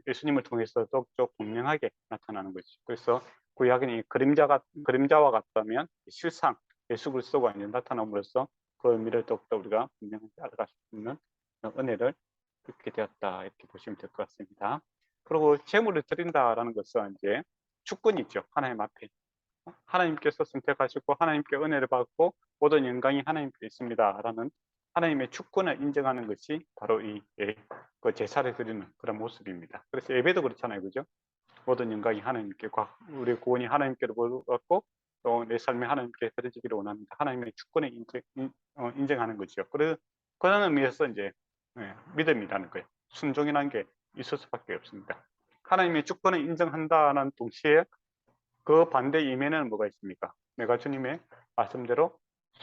예수님을 통해서 더욱더 분명하게 나타나는 거죠. 그래서 구약은 이 그림자와 같다면 실상 예수 그리스도가 이제 나타남으로써 그 의미를 더욱더 우리가 분명하게 알아갈 수 있는 은혜를 얻게 되었다 이렇게 보시면 될 것 같습니다. 그리고 제물을 드린다라는 것은 이제 주권이죠. 하나님 앞에 하나님께서 선택하시고 하나님께 은혜를 받고 모든 영광이 하나님께 있습니다라는 하나님의 주권을 인정하는 것이 바로 그 제사를 드리는 그런 모습입니다. 그래서 예배도 그렇잖아요, 그죠? 모든 영광이 하나님께, 우리의 구원이 하나님께로 받고 또 내 삶이 하나님께 드려지기를 원합니다. 하나님의 주권을 인정하는 거죠. 그런 의미에서 이제 믿음이라는 거예요. 순종이라는 게 있을 수밖에 없습니다. 하나님의 주권을 인정한다는 동시에 그 반대 이면에는 뭐가 있습니까? 내가 주님의 말씀대로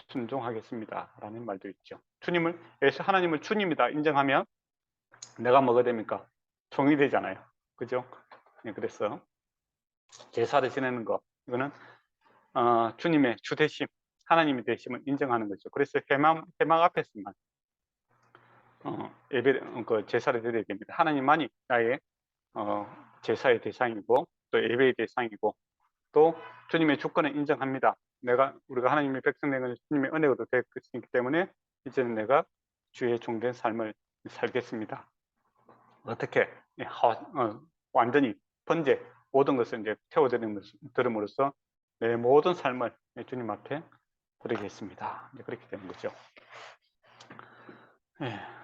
순종하겠습니다 라는 말도 있죠. 하나님을 주님이다 인정하면 내가 뭐가 됩니까? 종이 되잖아요. 그죠? 네, 그래서 제사를 지내는 거 이거는 주님의 주되심, 하나님의 되심을 인정하는 거죠. 그래서 회막 앞에서만 그 제사를 드려야 됩니다. 하나님만이 나의 제사의 대상이고 또 예배의 대상이고 또 주님의 주권을 인정합니다. 우리가 하나님의 백성 된 것은 주님의 은혜로 될 것이기 때문에 이제는 내가 주의 종된 삶을 살겠습니다. 어떻게 완전히 번제 모든 것을 이제 태워드림으로써 내 모든 삶을 주님 앞에 드리겠습니다. 이제 그렇게 되는 거죠.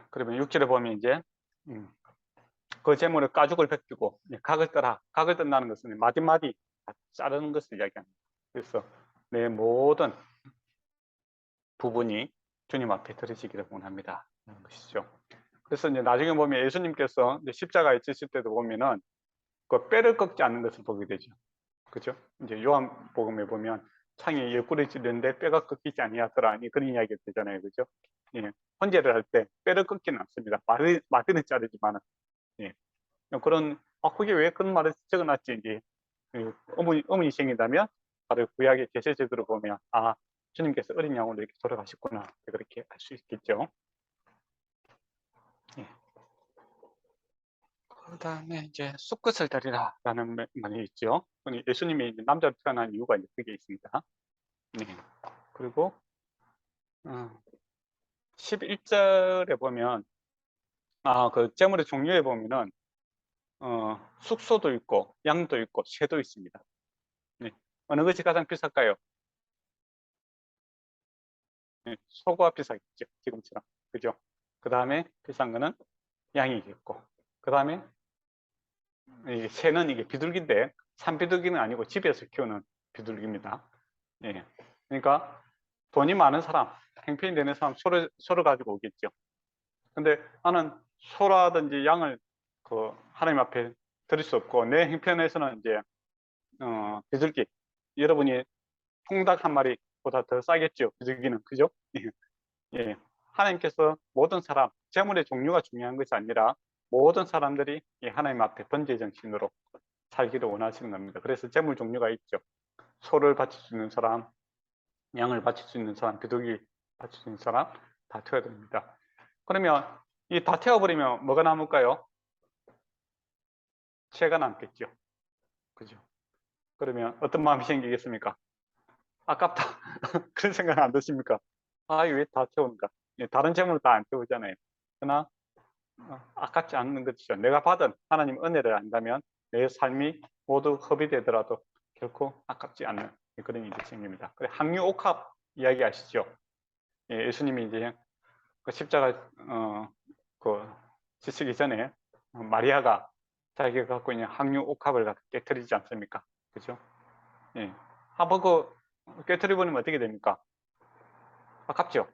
그러면 6절에 보면 이제 그 제물을 가죽을 벗기고 각을 떠라. 각을 뜬다는 것은 마디마디 자르는 것을 이야기합니다. 그래서 내 모든 부분이 주님 앞에 드려지기를 원합니다. 하는 것이죠. 그래서 이제 나중에 보면 예수님께서 이제 십자가에 지실 때도 보면은 그 뼈를 꺾지 않는 것을 보게 되죠. 그죠? 이제 요한복음에 보면 창에 옆구리 찔렸는데 뼈가 꺾이지 아니하더라. 그런 이야기가 되잖아요. 그죠? 예. 헌제를 할 때 뼈를 꺾지는 않습니다. 마디는 자르지만은. 예. 그런, 그게 왜 그런 말을 적어놨지? 이제 어머니 생긴다면 바로 구약의 제세적으로 보면 주님께서 어린 양으로 이렇게 돌아가셨구나 그렇게 알 수 있겠죠. 예. 그 다음에 이제 쑥것을 다리라라는 말이 있죠. 예수님이 남자로 태어난 이유가 이제 그게 있습니다. 네. 그리고 11절에 보면 그 제물의 종류에 보면은 숙소도 있고 양도 있고 새도 있습니다. 네. 어느 것이 가장 비쌀까요? 네, 소가 비싸겠죠. 지금처럼. 그죠? 그 다음에 비싼 거는 양이겠고, 그 다음에 새는 이게 비둘기인데 산비둘기는 아니고 집에서 키우는 비둘기입니다. 예. 그러니까 돈이 많은 사람, 행편이 되는 사람 소를 가지고 오겠죠. 근데 나는 소라든지 양을 하나님 앞에 드릴 수 없고 내 행편에서는 이제 비둘기, 여러분이 통닭 한 마리보다 더 싸겠죠. 비둘기는. 그죠? 예. 하나님께서 모든 사람, 재물의 종류가 중요한 것이 아니라 모든 사람들이 하나님 앞에 번제 정신으로 살기를 원하시는 겁니다. 그래서 재물 종류가 있죠. 소를 바칠 수 있는 사람, 양을 바칠 수 있는 사람, 비둘기 바칠 수 있는 사람 다 태워야 됩니다. 그러면 이 다 태워버리면 뭐가 남을까요? 채가 남겠죠. 그죠? 그러면 어떤 마음이 생기겠습니까? 아깝다. 그런 생각 안 드십니까? 왜 다 태우는가? 다른 재물은 다 안 태우잖아요. 그러나 아깝지 않는 것이죠. 내가 받은 하나님 은혜를 안다면 내 삶이 모두 허비되더라도 결코 아깝지 않는 그런 일이 생깁니다. 항유옥합 이야기 아시죠? 예수님이 이제 그 십자가 지치기 전에 마리아가 자기가 갖고 있는 항유 옥합을 갖다 깨뜨리지 않습니까? 그죠? 예. 한번 그 깨뜨려 버리면 어떻게 됩니까? 아깝죠?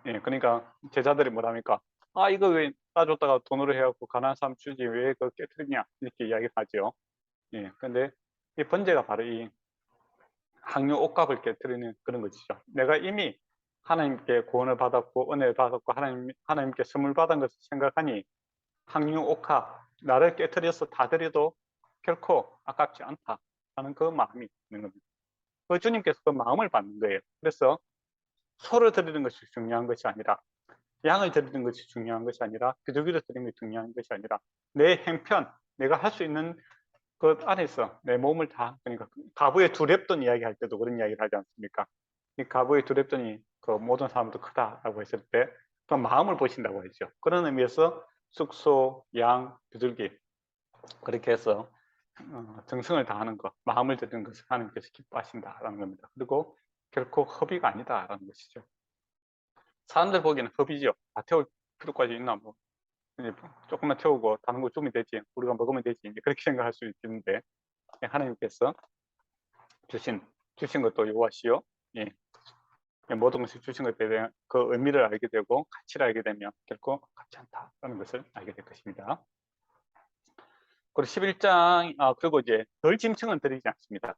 예. 그러니까 제자들이 뭐랍니까? 아, 이거 왜 따줬다가 돈으로 해갖고 가난한 사람 주지 왜 그거 깨뜨리냐? 이렇게 이야기를 하죠. 예. 근데 이 번제가 바로 이 항유 옥합을 깨뜨리는 그런 것이죠. 내가 이미 하나님께 구원을 받았고 은혜를 받았고 하나님께 선물 받은 것을 생각하니 항유 옥합 나를 깨뜨려서 다 드려도 결코 아깝지 않다 하는 그 마음이 있는 겁니다. 그 주님께서 그 마음을 받는 거예요. 그래서 소를 드리는 것이 중요한 것이 아니라 양을 드리는 것이 중요한 것이 아니라 기저귀를 드리는 것이 중요한 것이 아니라 내 행편 내가 할 수 있는 그 안에서 내 몸을 다 그러니까 가부의 두 랩돈 이야기 할 때도 그런 이야기를 하지 않습니까? 이 가부의 두 랩돈이 그 모든 사람도 크다라고 했을 때 그 마음을 보신다고 했죠. 그런 의미에서 숙소, 양, 비둘기 그렇게 해서 정성을 다하는 것, 마음을 드리는 것을 하나님께서 기뻐하신다라는 겁니다. 그리고 결코 허비가 아니다라는 것이죠. 사람들 보기에는 허비죠. 다 태울 필요까지 있나 뭐 조금만 태우고 다른 거 주면 되지, 우리가 먹으면 되지, 이제 그렇게 생각할 수 있는데 하나님께서 주신 것도 요하시오. 예. 모든 것을 주신 것에 대한 그 의미를 알게 되고 가치를 알게 되면 결코 값지 않다라는 것을 알게 될 것입니다. 그리고 11장 그리고 이제 덜 짐승은 드리지 않습니다.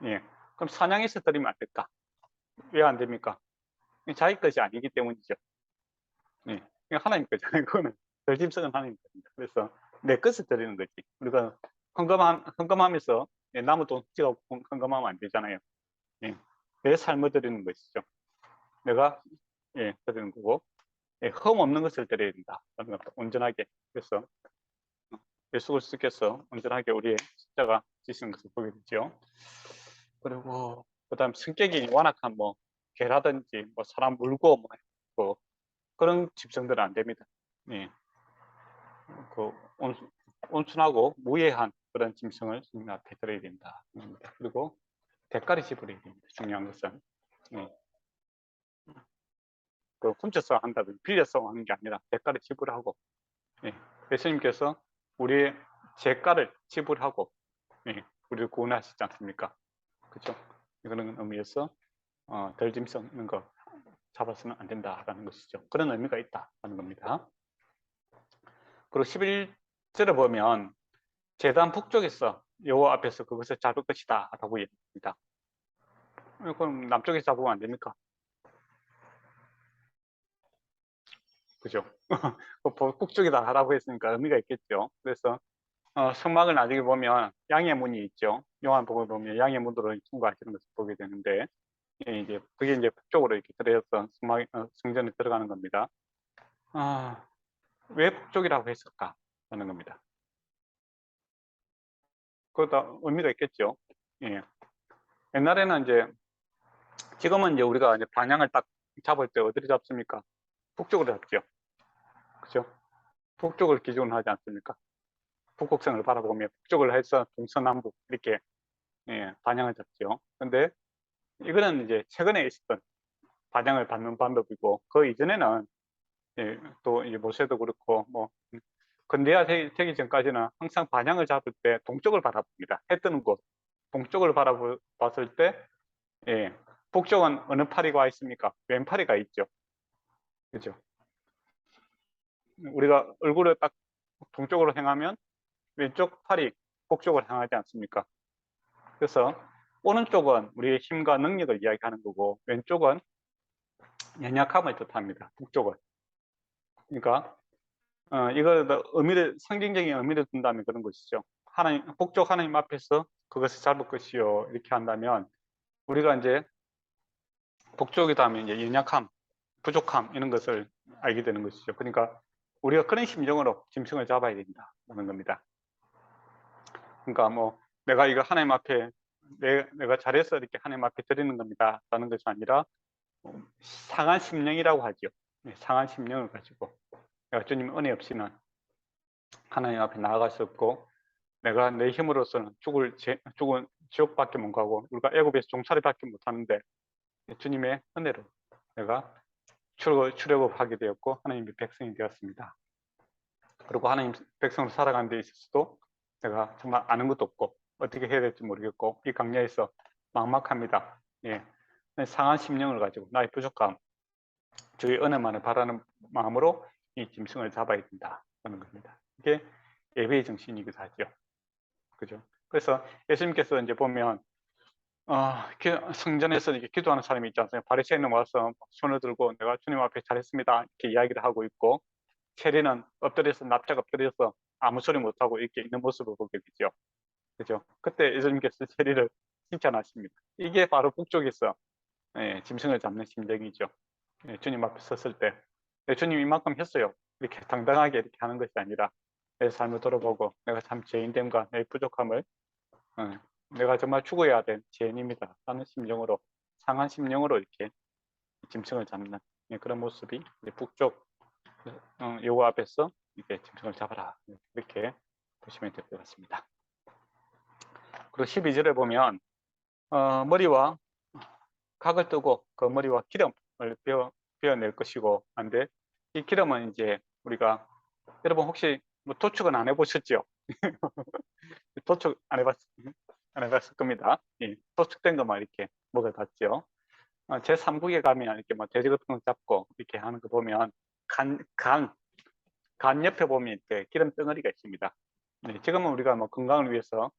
예. 그럼 사냥해서 드리면 안 될까? 왜 안 됩니까? 자기 것이 아니기 때문이죠. 예. 하나님 거잖아요. 그거는 덜 짐승은 하나님 겁니다. 그래서 내 것을 드리는 거지. 우리가 헌금하면서 남은 돈 찍어 헌금하면 안 되잖아요. 예. 내 삶을 드리는 것이죠. 내가 드리는 거고 흠 없는 것을 드려야 된다. 온전하게. 그래서 예수 그리스도께서 온전하게 우리의 십자가 지시는 것을 보게 되죠. 그리고 그다음 성격이 완악한 뭐 개라든지 뭐 사람 물고 뭐 그런 짐승들은 안 됩니다. 예. 그 온순하고 무해한 그런 짐승을 주님 앞에 드려야 된다. 그리고 대가를 지불해야 됩니다. 중요한 것은 그 훔쳐서 한다든지 빌려서 하는 게 아니라 대가를 지불하고 예수님께서 우리의 죄가를 지불하고 우리를 구원하시지 않습니까? 그렇죠? 그런 의미에서 덜 짐승는 거 잡아서는 안 된다라는 것이죠. 그런 의미가 있다는 겁니다. 그리고 11절에 보면 제단 북쪽에서 여호와 앞에서 그것을 잡을 것이다 라고 얘기합니다. 그럼 남쪽에서 잡으면 안 됩니까? 그죠? 북쪽이다 라고 했으니까 의미가 있겠죠. 그래서 성막을 나중에 보면 양의 문이 있죠. 요한복음을 보면 양의 문으로 통과하시는 것을 보게 되는데 이제 그게 이제 북쪽으로 이렇게 들어서 성전에 들어가는 겁니다. 왜 북쪽이라고 했을까 하는 겁니다. 그것도 의미가 있겠죠. 예. 옛날에는 이제 지금은 이제 우리가 이제 방향을 딱 잡을 때 어디를 잡습니까? 북쪽으로 잡죠. 그죠? 북쪽을 기준으로 하지 않습니까? 북극성을 바라보며 북쪽을 해서 동서남북 이렇게 방향을 잡죠. 근데 이거는 이제 최근에 있었던 반향을 받는 방법이고 그 이전에는 또 이제 모세도 그렇고 뭐 근대화 되기 전까지는 항상 반향을 잡을 때 동쪽을 바라봅니다. 해 뜨는 곳 동쪽을 바라봤을 때 북쪽은 어느 파리가 와 있습니까? 왼파리가 있죠. 그죠? 우리가 얼굴을 딱 동쪽으로 향하면 왼쪽 팔이 북쪽을 향하지 않습니까? 그래서 오른쪽은 우리의 힘과 능력을 이야기하는 거고 왼쪽은 연약함을 뜻합니다. 북쪽은. 그러니까 이걸 의미를 상징적인 의미를 둔다면 그런 것이죠. 하나님 북쪽 하나님 앞에서 그것을 잡을 것이요 이렇게 한다면 우리가 이제 북쪽이다 하면 이제 연약함, 부족함 이런 것을 알게 되는 것이죠. 그러니까 우리가 그런 심정으로 짐승을 잡아야 된다는 겁니다. 그러니까 뭐 내가 이거 하나님 앞에 내가 잘해서 이렇게 하나님 앞에 드리는 겁니다 라는 것이 아니라 상한 심령이라고 하죠. 상한 심령을 가지고 내가 주님 은혜 없이는 하나님 앞에 나아갈 수 없고 내가 내 힘으로서는 죽은 지옥밖에 못 가고 우리가 애굽에서 종살이밖에 못 하는데 주님의 은혜로 내가 출애굽하게 되었고 하나님의 백성이 되었습니다. 그리고 하나님 백성으로 살아가는 데 있어서도 내가 정말 아는 것도 없고 어떻게 해야 될지 모르겠고 이 강야에서 막막합니다. 예. 상한 심령을 가지고 나의 부족함, 주의 은혜만을 바라는 마음으로 이 짐승을 잡아야 된다 하는 겁니다. 이게 예배의 정신이기도 하죠. 그죠? 그래서 예수님께서 이제 보면 성전에서 이렇게 기도하는 사람이 있지 않습니까? 바리새인은 와서 손을 들고 내가 주님 앞에 잘했습니다 이렇게 이야기를 하고 있고, 세리는 엎드려서 납작 엎드려서 아무 소리 못하고 이렇게 있는 모습을 보게 되죠. 그죠? 그때 예수님께서 세리를 칭찬하십니다. 이게 바로 북쪽에서 짐승을 잡는 심정이죠. 주님 앞에 섰을 때 주님 이만큼 했어요. 이렇게 당당하게 이렇게 하는 것이 아니라 내 삶을 돌아보고 내가 참 죄인됨과 내 부족함을 내가 정말 죽어야 될 죄인입니다 라는 심정으로, 상한 심령으로 이렇게 짐승을 잡는 그런 모습이 북쪽 여호와 앞에서 이렇게 짐승을 잡아라 이렇게 보시면 될 것 같습니다. 그리고 12절에 보면 머리와 각을 뜨고 그 머리와 기름을 베어낼 것이고 한데, 이 기름은 이제 우리가, 여러분 혹시 뭐 도축은 안 해보셨죠? 도축 안 해봤을 겁니다. 예, 도축된 것만 이렇게 먹어봤죠. 제 3국에 가면 이렇게 뭐 돼지 같은 거 잡고 이렇게 하는 거 보면 간 옆에 보면 이렇게 기름 덩어리가 있습니다. 네, 지금은 우리가 뭐 건강을 위해서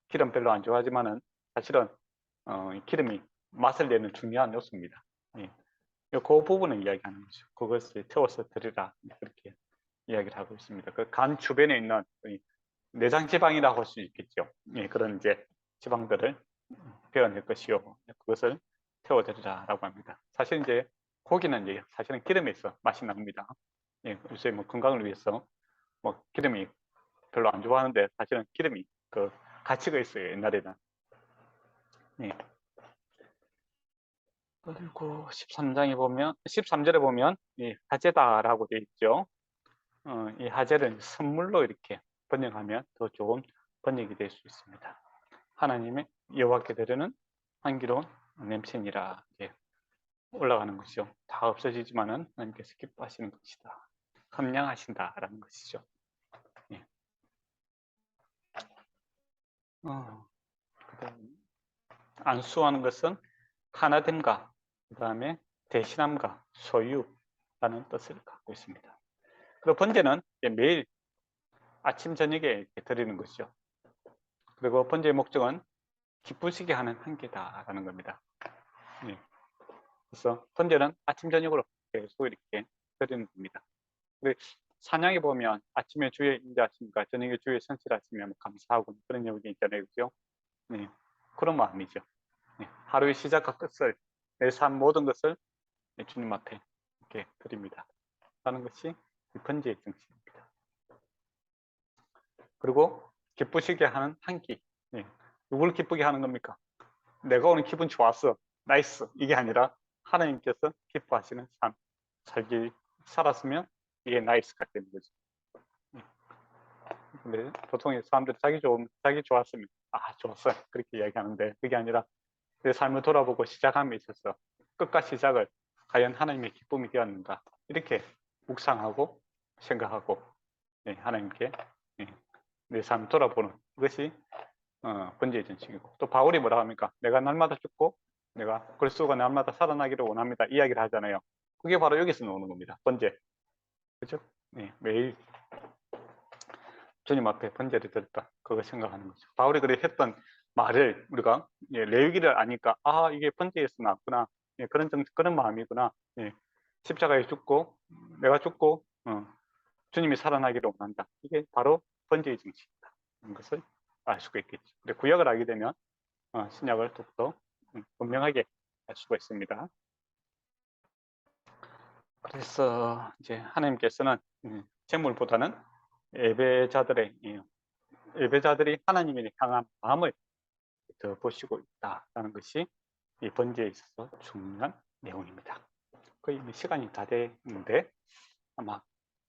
기름 별로 안 좋아하지만은 사실은 기름이 맛을 내는 중요한 요소입니다. 예, 그 부분을 이야기하는 거죠. 그것을 태워서 드리라 그렇게 이야기를 하고 있습니다. 그 간 주변에 있는 내장 지방이라고 할 수 있겠죠. 예, 그런 이제 지방들을 베어낼 것이요, 그것을 태워드리라라고 합니다. 사실 이제 고기는 이제 사실은 기름에 있어 맛이 납니다. 예, 요새 뭐 건강을 위해서 뭐 기름이 별로 안 좋아하는데 사실은 기름이 그 가치가 있어요, 옛날에는. 예. 그리고 13절에 보면 이 하제다라고 되어 있죠. 이 하제를 선물로 이렇게 번역하면 더 좋은 번역이 될 수 있습니다. 하나님의 여호와께 드리는 향기로운 냄새니라 올라가는 것이죠. 다 없어지지만은 하나님께서 기뻐하시는 것이다, 함량하신다라는 것이죠. 예. 안수하는 것은 하나됨과 그 다음에 대신함과 소유라는 뜻을 갖고 있습니다. 그리고 번제는 매일 아침 저녁에 드리는 것이죠. 그리고 번제의 목적은 기쁘시게 하는 한계다라는 겁니다. 예. 그래서 번제는 아침 저녁으로 계속 이렇게 드리는 겁니다. 사냥에 보면 아침에 주의 인자하십니까, 저녁에 주의 선실하시면 감사하고 그런 내용이 있잖아요, 그죠? 네, 그런 마음이죠. 네, 하루의 시작과 끝을, 내 삶 모든 것을 주님 앞에 이렇게 드립니다 하는 것이 번제의 정신입니다. 그리고 기쁘시게 하는 한끼. 네, 누구를 기쁘게 하는 겁니까? 내가 오늘 기분 좋았어, 나이스, 이게 아니라 하나님께서 기뻐하시는 삶 살았으면 이게 나이스가 되는 거죠. 근데 보통 사람들이 자기 좋았으면 좋았어요 그렇게 이야기하는데, 그게 아니라 내 삶을 돌아보고 시작함에 있어서 끝과 시작을 과연 하나님의 기쁨이 되었는가 이렇게 묵상하고 생각하고 하나님께 내 삶을 돌아보는 것이 번제의 전칙이고, 또 바울이 뭐라 합니까? 내가 날마다 죽고 내가 그리스도가 날마다 살아나기를 원합니다 이야기를 하잖아요. 그게 바로 여기서 나오는 겁니다. 번제. 그죠? 매일 주님 앞에 번제를 드렸다, 그거 생각하는 거죠. 바울이 그래 했던 말을 우리가 레위기를 아니까 이게 번제에서 나왔구나, 그런 마음이구나. 십자가에 죽고 내가 죽고 주님이 살아나기를 원한다, 이게 바로 번제의 정신이다 이런 것을 알 수가 있겠죠. 근데 구약을 알게 되면 신약을 더욱더 분명하게 알 수가 있습니다. 그래서 이제 하나님께서는 재물보다는 예배자들이 하나님에 향한 마음을 더 보시고 있다는 것이 이 번제에 있어서 중요한 내용입니다. 거의 시간이 다 됐는데 아마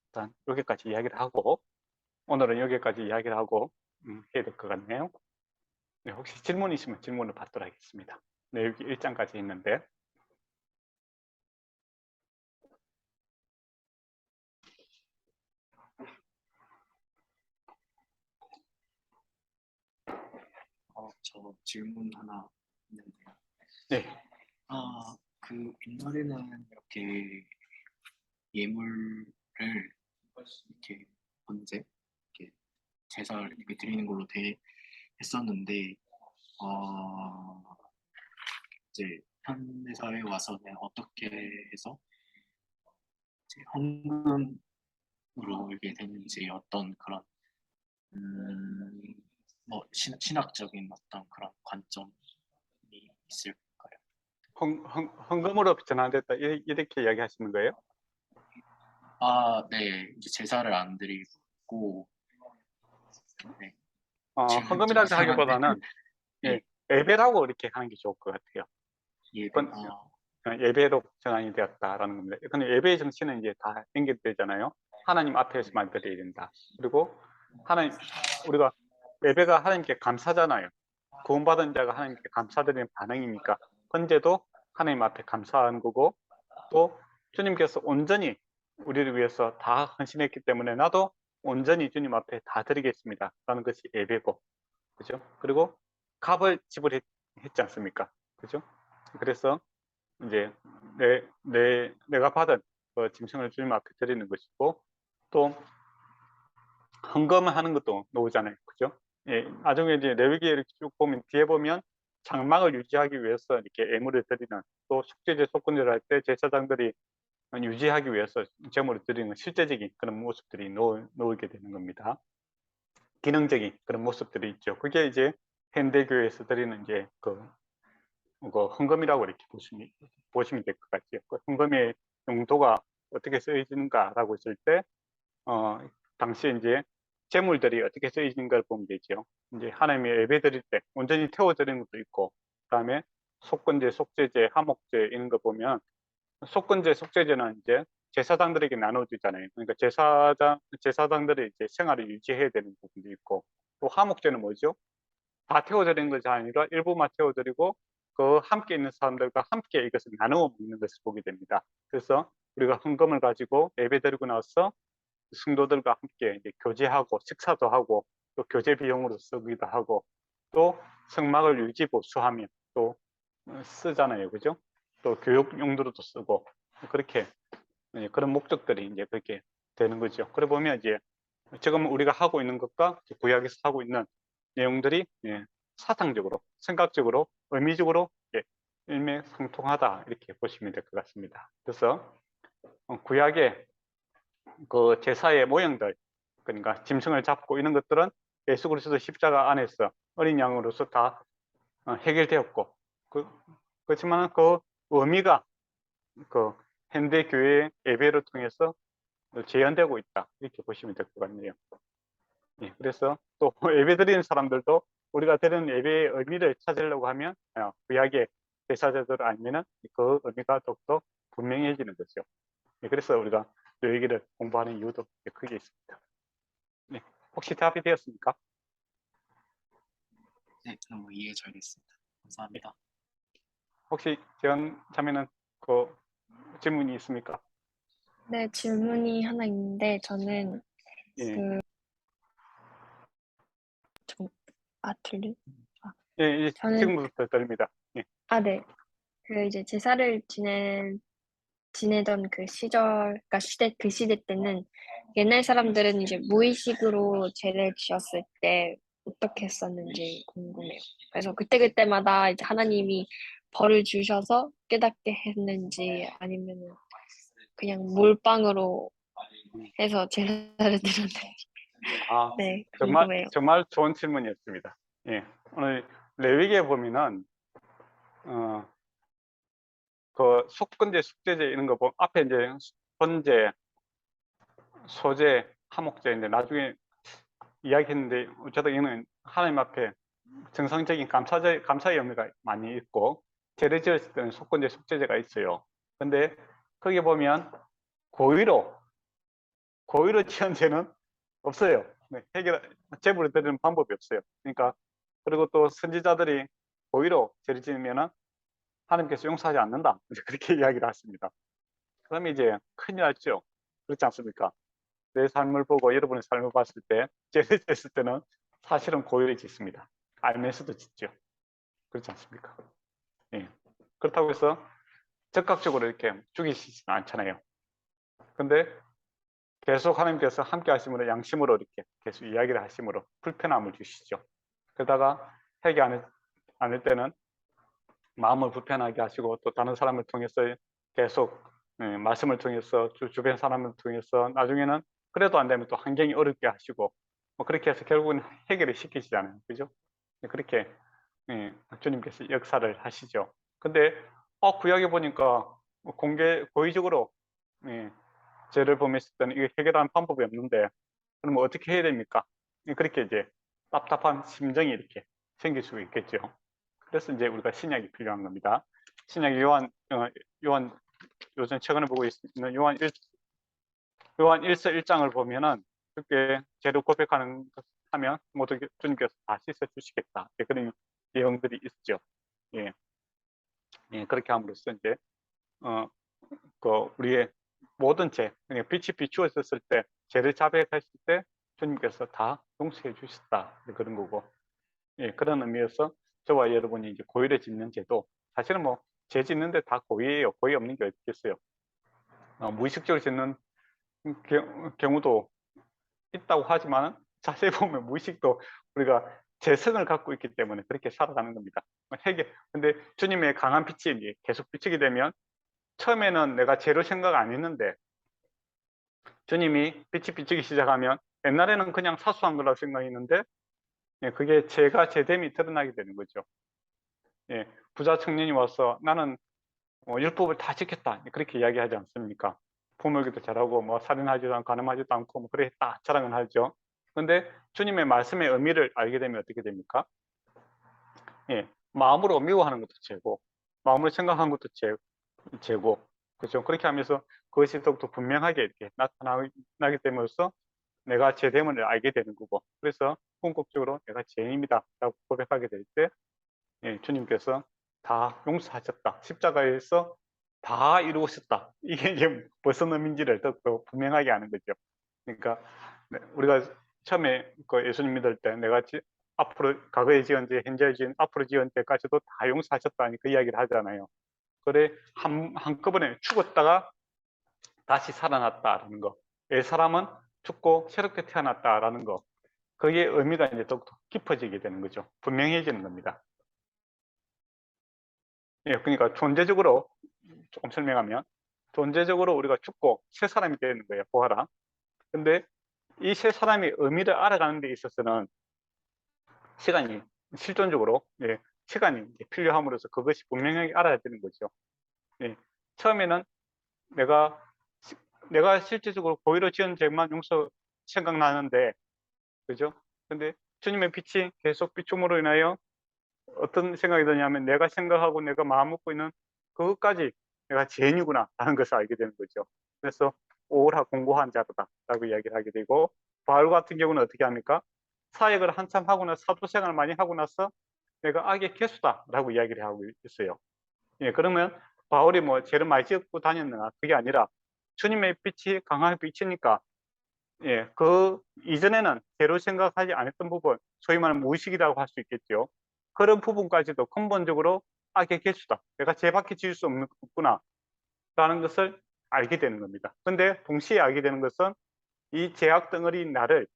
일단 여기까지 이야기를 하고, 오늘은 여기까지 이야기를 하고 해야 될 것 같네요. 혹시 질문 있으면 질문을 받도록 하겠습니다. 여기 1장까지 있는데 저 질문 하나 있는데요. 네. 그 옛날에는 이렇게 예물을 이렇게 번제, 이렇게 제사를 이렇게 드리는 걸로 했었는데, 이제 현대 사회에 와서는 어떻게 해서 이제 헌금으로 이게 되는지 어떤 그런 뭐 신학적인 어떤 그런 관점이 있을까요? 헌금으로 전환됐다 이렇게 이야기하시는 거예요? 네, 이제 제사를 안 드리고, 네, 질문 좀 헌금이라고 이상한데, 하기보다는 예, 네, 예배라고 이렇게 하는 게 좋을 것 같아요. 예배, 그건 예배로 전환이 되었다라는 겁니다. 근데 예배의 정신은 이제 다 연결되잖아요. 하나님 앞에서만 드려야 된다. 그리고 우리가 예배가 하나님께 감사잖아요. 구원받은 자가 하나님께 감사드리는 반응이니까 헌제도 하나님 앞에 감사하는 거고, 또 주님께서 온전히 우리를 위해서 다 헌신했기 때문에 나도 온전히 주님 앞에 다 드리겠습니다 라는 것이 예배고, 그죠? 그리고 값을 지불했지 않습니까? 그죠? 그래서 이제 내가 받은 그 짐승을 주님 앞에 드리는 것이고, 또 헌금을 하는 것도 나오잖아요. 그죠? 예, 나중에 이제 레위기에 이렇게 쭉 보면, 뒤에 보면 장막을 유지하기 위해서 이렇게 예물을 드리는, 또 속죄제 속건제를 할 때 제사장들이 유지하기 위해서 제물을 드리는 실제적인 그런 모습들이 놓이게 되는 겁니다. 기능적인 그런 모습들이 있죠. 그게 이제 현대교회에서 드리는 이제 그 헌금이라고 이렇게 보시면 될 것 같아요. 그 헌금의 용도가 어떻게 쓰여지는가라고 했을 때, 당시에 이제 재물들이 어떻게 쓰여지는 걸 보면 되죠. 이제 하나님의 예배 드릴 때 온전히 태워드리는 것도 있고, 그다음에 속건제, 속죄제, 화목제 이런 거 보면, 속건제, 속죄제는 이제 제사장들에게 나눠주잖아요. 그러니까 제사장들이 이제 생활을 유지해야 되는 부분도 있고, 또 화목제는 뭐죠? 다 태워드리는 것이 아니라 일부만 태워드리고, 그 함께 있는 사람들과 함께 이것을 나누어 먹는 것을 보게 됩니다. 그래서 우리가 헌금을 가지고 예배 드리고 나서 성도들과 함께 이제 교제하고 식사도 하고, 또 교제 비용으로 쓰기도 하고, 또 성막을 유지 보수하면 또 쓰잖아요. 그죠? 또 교육 용도로도 쓰고, 그렇게 그런 목적들이 이제 그렇게 되는 거죠. 그래 보면 이제 지금 우리가 하고 있는 것과 구약에서 하고 있는 내용들이 사상적으로, 생각적으로, 의미적으로 일맥상통하다 이렇게 보시면 될 것 같습니다. 그래서 구약의 그 제사의 모형들, 그러니까 짐승을 잡고 이런 것들은 예수 그리스도 십자가 안에서 어린 양으로서 다 해결되었고, 그렇지만 그 의미가 그 현대 교회 예배를 통해서 재현되고 있다 이렇게 보시면 될 것 같네요. 예, 그래서 또 예배 드리는 사람들도 우리가 드리는 예배의 의미를 찾으려고 하면 구약의 제사제들 아니면은 그 의미가 더욱더 분명해지는 거죠. 예, 그래서 우리가 이 얘기를 공부하는 이유도 크게 있습니다. 네, 혹시 답이 되었습니까? 네, 너무 이해 잘 됐습니다. 감사합니다. 혹시 재현 자매는 그 질문이 있습니까? 네, 질문이 하나 있는데 저는 예, 들리? 예, 저는 지금부터 들립니다. 예. 네. 그 이제 제사를 지내던 그 그러니까 그 시대 때는 옛날 사람들은 이제 무의식으로 죄를 지었을 때 어떻게 했었는지 궁금해요. 그래서 그때그때마다 이제 하나님이 벌을 주셔서 깨닫게 했는지 아니면은 그냥 몰빵으로 해서 제사를 드렸는지. 아, 네, 궁금해요. 정말 좋은 질문이었습니다. 예, 오늘 레위기에 보면은 그 속건제, 숙제제 이런 거 보면 앞에 이제 번제, 소제, 화목제 이제 나중에 이야기했는데, 어쨌든 이는 하나님 앞에 정상적인 감사의 의미가 많이 있고, 죄를 지었을 때는 속건제, 숙제제가 있어요. 근데 거기 보면 고의로 지은 죄는 없어요. 네, 제물을 드리는 방법이 없어요. 그러니까, 그리고 또 선지자들이 고의로 죄를 지으면은 하나님께서 용서하지 않는다, 그렇게 이야기를 하십니다. 그러면 이제 큰일 났죠. 그렇지 않습니까? 내 삶을 보고 여러분의 삶을 봤을 때 죄를 지었을 때는 사실은 고의를 짓습니다. 알면서도 짓죠. 그렇지 않습니까? 예. 그렇다고 해서 즉각적으로 이렇게 죽이시지는 않잖아요. 근데 계속 하나님께서 함께 하심으로 양심으로 이렇게 계속 이야기를 하심으로 불편함을 주시죠. 그러다가 회개 않을 때는 마음을 불편하게 하시고 또 다른 사람을 통해서 계속 말씀을 통해서 주변 사람을 통해서 나중에는 그래도 안 되면 또 환경이 어렵게 하시고 뭐 그렇게 해서 결국은 해결을 시키시잖아요. 그죠? 그렇게 주님께서 역사를 하시죠. 근데 구약에 보니까 고의적으로 죄를 범했을 때는 이거 해결하는 방법이 없는데 그러면 어떻게 해야 됩니까? 그렇게 이제 답답한 심정이 이렇게 생길 수 있겠죠. 그래서 이제 우리가 신약이 필요한 겁니다. 신약이 요한 요즘 최근에 보고 있는 요한 1서 1장을 보면은 그렇게 죄를 고백하는 하면 모두 주님께서 다 씻어 주시겠다. 그런 내용들이 있죠. 예. 예, 그렇게 함으로써 이제 우리의 모든 죄, 그러니까 빛이 비추어졌을 때 죄를 자백했을 때 주님께서 다 용서해 주셨다. 그런 거고. 예, 그런 의미에서 저와 여러분이 이제 고의를 짓는 죄도 사실은 뭐 죄 짓는데 다 고의예요. 고의 없는 게 어딨겠어요. 무의식적으로 짓는 경우도 있다고 하지만 자세히 보면 무의식도 우리가 재성을 갖고 있기 때문에 그렇게 살아가는 겁니다. 근데 주님의 강한 빛이 이제 계속 비치게 되면 처음에는 내가 죄로 생각 안 했는데 주님이 빛이 비치기 시작하면 옛날에는 그냥 사소한 거라고 생각했는데 그게 죄가 죄됨이 드러나게 되는 거죠. 예, 부자 청년이 와서 나는 율법을 다 지켰다 그렇게 이야기하지 않습니까? 부모기도 잘하고 뭐 살인하지도 않고 가늠하지도 않고 뭐 그래 다 자랑은 하죠. 그런데 주님의 말씀의 의미를 알게 되면 어떻게 됩니까? 예, 마음으로 미워하는 것도 죄고 마음으로 생각하는 것도 죄고 그렇죠. 그렇게 하면서 그것이 더욱더 분명하게 이렇게 나타나게 되면서 내가 죄됨을 알게 되는 거고 그래서 궁극적으로 내가 죄인입니다 라고 고백하게 될 때 주님께서 다 용서하셨다. 십자가에서 다 이루셨다. 이게 이제 무슨 의미인지를 더 분명하게 아는 거죠. 그러니까 우리가 처음에 그 예수님 믿을 때 내가 앞으로 과거에 지은 죄, 현재 지은, 앞으로 지은 죄까지도 다 용서하셨다니 그 이야기를 하잖아요. 그래 한꺼번에 죽었다가 다시 살아났다라는 거. 사람은 죽고 새롭게 태어났다라는 거. 그게 의미가 이제 더욱더 깊어지게 되는 거죠. 분명해지는 겁니다. 예, 그러니까 존재적으로 조금 설명하면 존재적으로 우리가 죽고 새 사람이 되는 거예요. 부활한. 근데 이 새 사람의 의미를 알아가는 데 있어서는 시간이 실존적으로 시간이 필요함으로써 그것이 분명하게 알아야 되는 거죠. 예, 처음에는 내가 실질적으로 고의로 지은 죄만 용서 생각나는데 그죠? 근데 주님의 빛이 계속 비춤으로 인하여 어떤 생각이 드냐면 내가 생각하고 내가 마음 먹고 있는 그것까지 내가 죄인이구나 라는 것을 알게 되는 거죠. 그래서 오라 공고한 자로다 라고 이야기를 하게 되고 바울 같은 경우는 어떻게 합니까? 사역을 한참 하고 나서 사도생활을 많이 하고 나서 내가 악의 개수다 라고 이야기를 하고 있어요. 예, 그러면 바울이 뭐 죄를 많이 지었고 다녔나 그게 아니라 주님의 빛이 강하게 비치니까 예, 그 이전에는 죄로 생각하지 않았던 부분 소위 말하는 무의식이라고 할 수 있겠죠. 그런 부분까지도 근본적으로 악의 개수다. 내가 죄밖에 지을 수 없구나 라는 것을 알게 되는 겁니다. 근데 동시에 알게 되는 것은 이 죄악 덩어리인 나를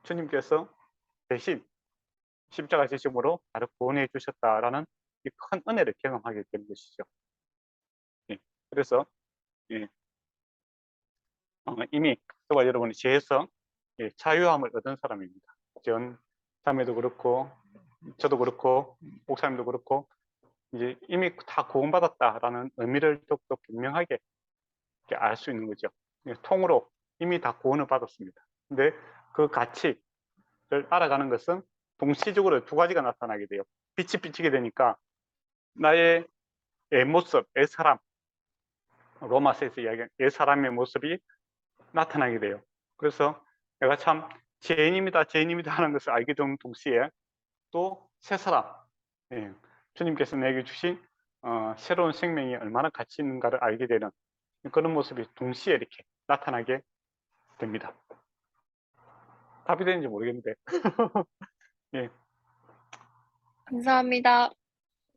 주님께서 대신 십자가 지심으로 나를 구원해 주셨다라는 이 큰 은혜를 경험하게 되는 것이죠. 예, 그래서 예, 이미 저와 여러분이 죄에서 자유함을 얻은 사람입니다. 전 자매도 그렇고 저도 그렇고 목사님도 그렇고 이제 이미 다 구원받았다라는 의미를 더욱더 분명하게 알 수 있는 거죠. 통으로 이미 다 구원을 받았습니다. 근데 그 가치를 알아가는 것은 동시적으로 두 가지가 나타나게 돼요. 빛이 비치게 되니까 나의 모습, 사람, 로마서에서 이야기한 사람의 모습이 나타나게 돼요. 그래서 내가 참 죄인입니다, 죄인입니다 하는 것을 알게 되는 동시에 또 새 사람, 주님께서 내게 주신 새로운 생명이 얼마나 가치 있는가를 알게 되는 그런 모습이 동시에 이렇게 나타나게 됩니다. 답이 되는지 모르겠는데 예. 감사합니다.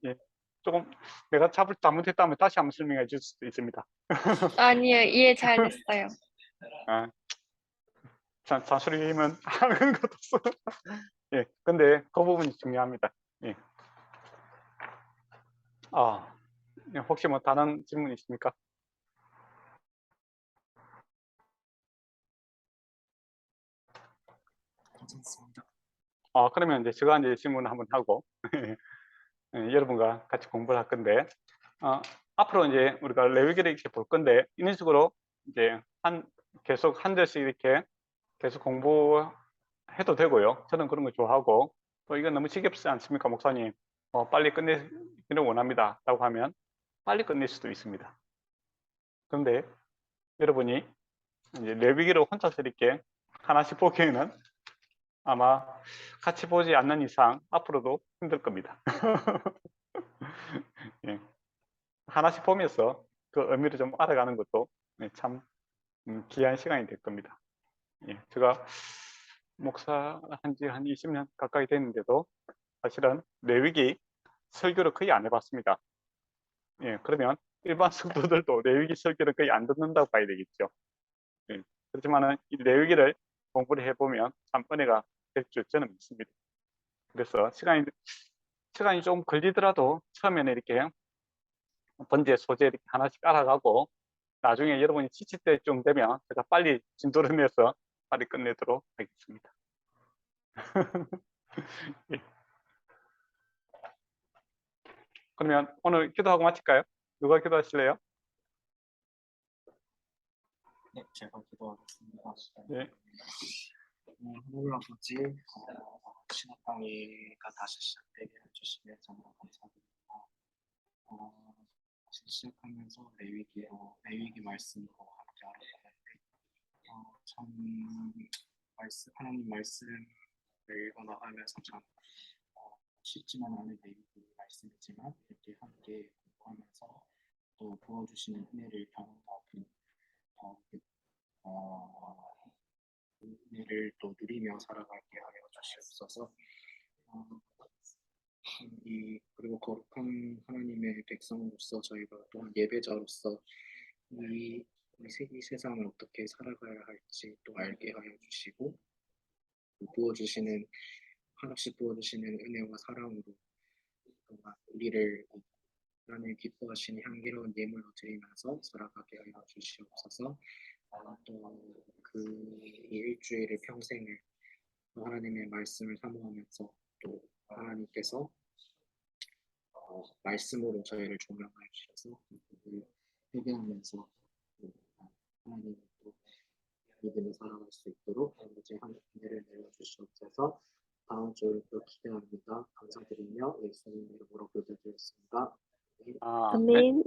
예, 조금 내가 잘못했다면 다시 한번 설명해 줄 수도 있습니다. 아니요, 이해 잘 됐어요. 아, 잔소리면 하는 것도 없어. 예, 근데 그 부분이 중요합니다. 예. 혹시 뭐 다른 질문 있습니까? 괜찮습니다. 그러면 이제 제가 이제 질문을 한번 하고 여러분과 같이 공부를 할 건데, 앞으로 이제 우리가 레위기를 이렇게 볼 건데, 이런 식으로 이제 계속 한 절씩 이렇게 계속 공부해도 되고요. 저는 그런 거 좋아하고, 또 이건 너무 지겹지 않습니까, 목사님? 빨리 끝내기를 원합니다. 라고 하면 빨리 끝낼 수도 있습니다. 그런데 여러분이 이제 레위기를 혼자서 이렇게 하나씩 보기에는 아마 같이 보지 않는 이상 앞으로도 힘들 겁니다. 예. 하나씩 보면서 그 의미를 좀 알아가는 것도 참 귀한 시간이 될 겁니다. 예. 제가 목사 한지 한 20년 가까이 됐는데도 사실은 레위기 설교를 거의 안 해봤습니다. 예. 그러면 일반 성도들도 레위기 설교를 거의 안 듣는다고 봐야 되겠죠. 예. 그렇지만은 이 레위기를 공부를 해보면 참 은혜가 될 줄 저는 믿습니다. 그래서 시간이 좀 걸리더라도 처음에는 이렇게 번제 소재 이렇게 하나씩 알아가고 나중에 여러분이 지칠 때쯤 되면 제가 빨리 진도를 내서 빨리 끝내도록 하겠습니다. 예. 그러면 오늘 기도하고 마칠까요? 누가 기도하실래요? 네, 제가 기도하겠습니다. 예. 하나님 아버지, 신학강의가 다시 시작되게 해주시면 정말 감사드립니다. 다시 시작하면서 레위기 말씀으로 함께 알아가는데 참 하나님 말씀을 읽어나가면서 참 쉽지만 않은 레위기 말씀이지만 이렇게 함께 공부하면서 또 부어주시는 은혜를 경험하고 은혜를 또 누리며 살아가게 하여 주시옵소서. 그리고 거룩한 하나님의 백성으로서 저희가 또한 예배자로서 이 세상을 어떻게 살아가야 할지 또 알게 하여 주시고 부어주시는 하나씩 부어주시는 은혜와 사랑으로 또한 우리를 하나님 기뻐하시는 향기로운 예물로 드리면서 살아가게 하여 주시옵소서. 또 그 일주일의 평생을 하나님의 말씀을 사모하면서 또 하나님께서 말씀으로 저희를 조명하여 주셔서 그를 회개하면서 하나님을 또 믿음을 살아갈 수 있도록 아버지 은혜를 내려주시옵소서. 다음 주를 또 기대합니다. 감사드리며 예수님 이름으로 기도드렸습니다. 네. 아멘.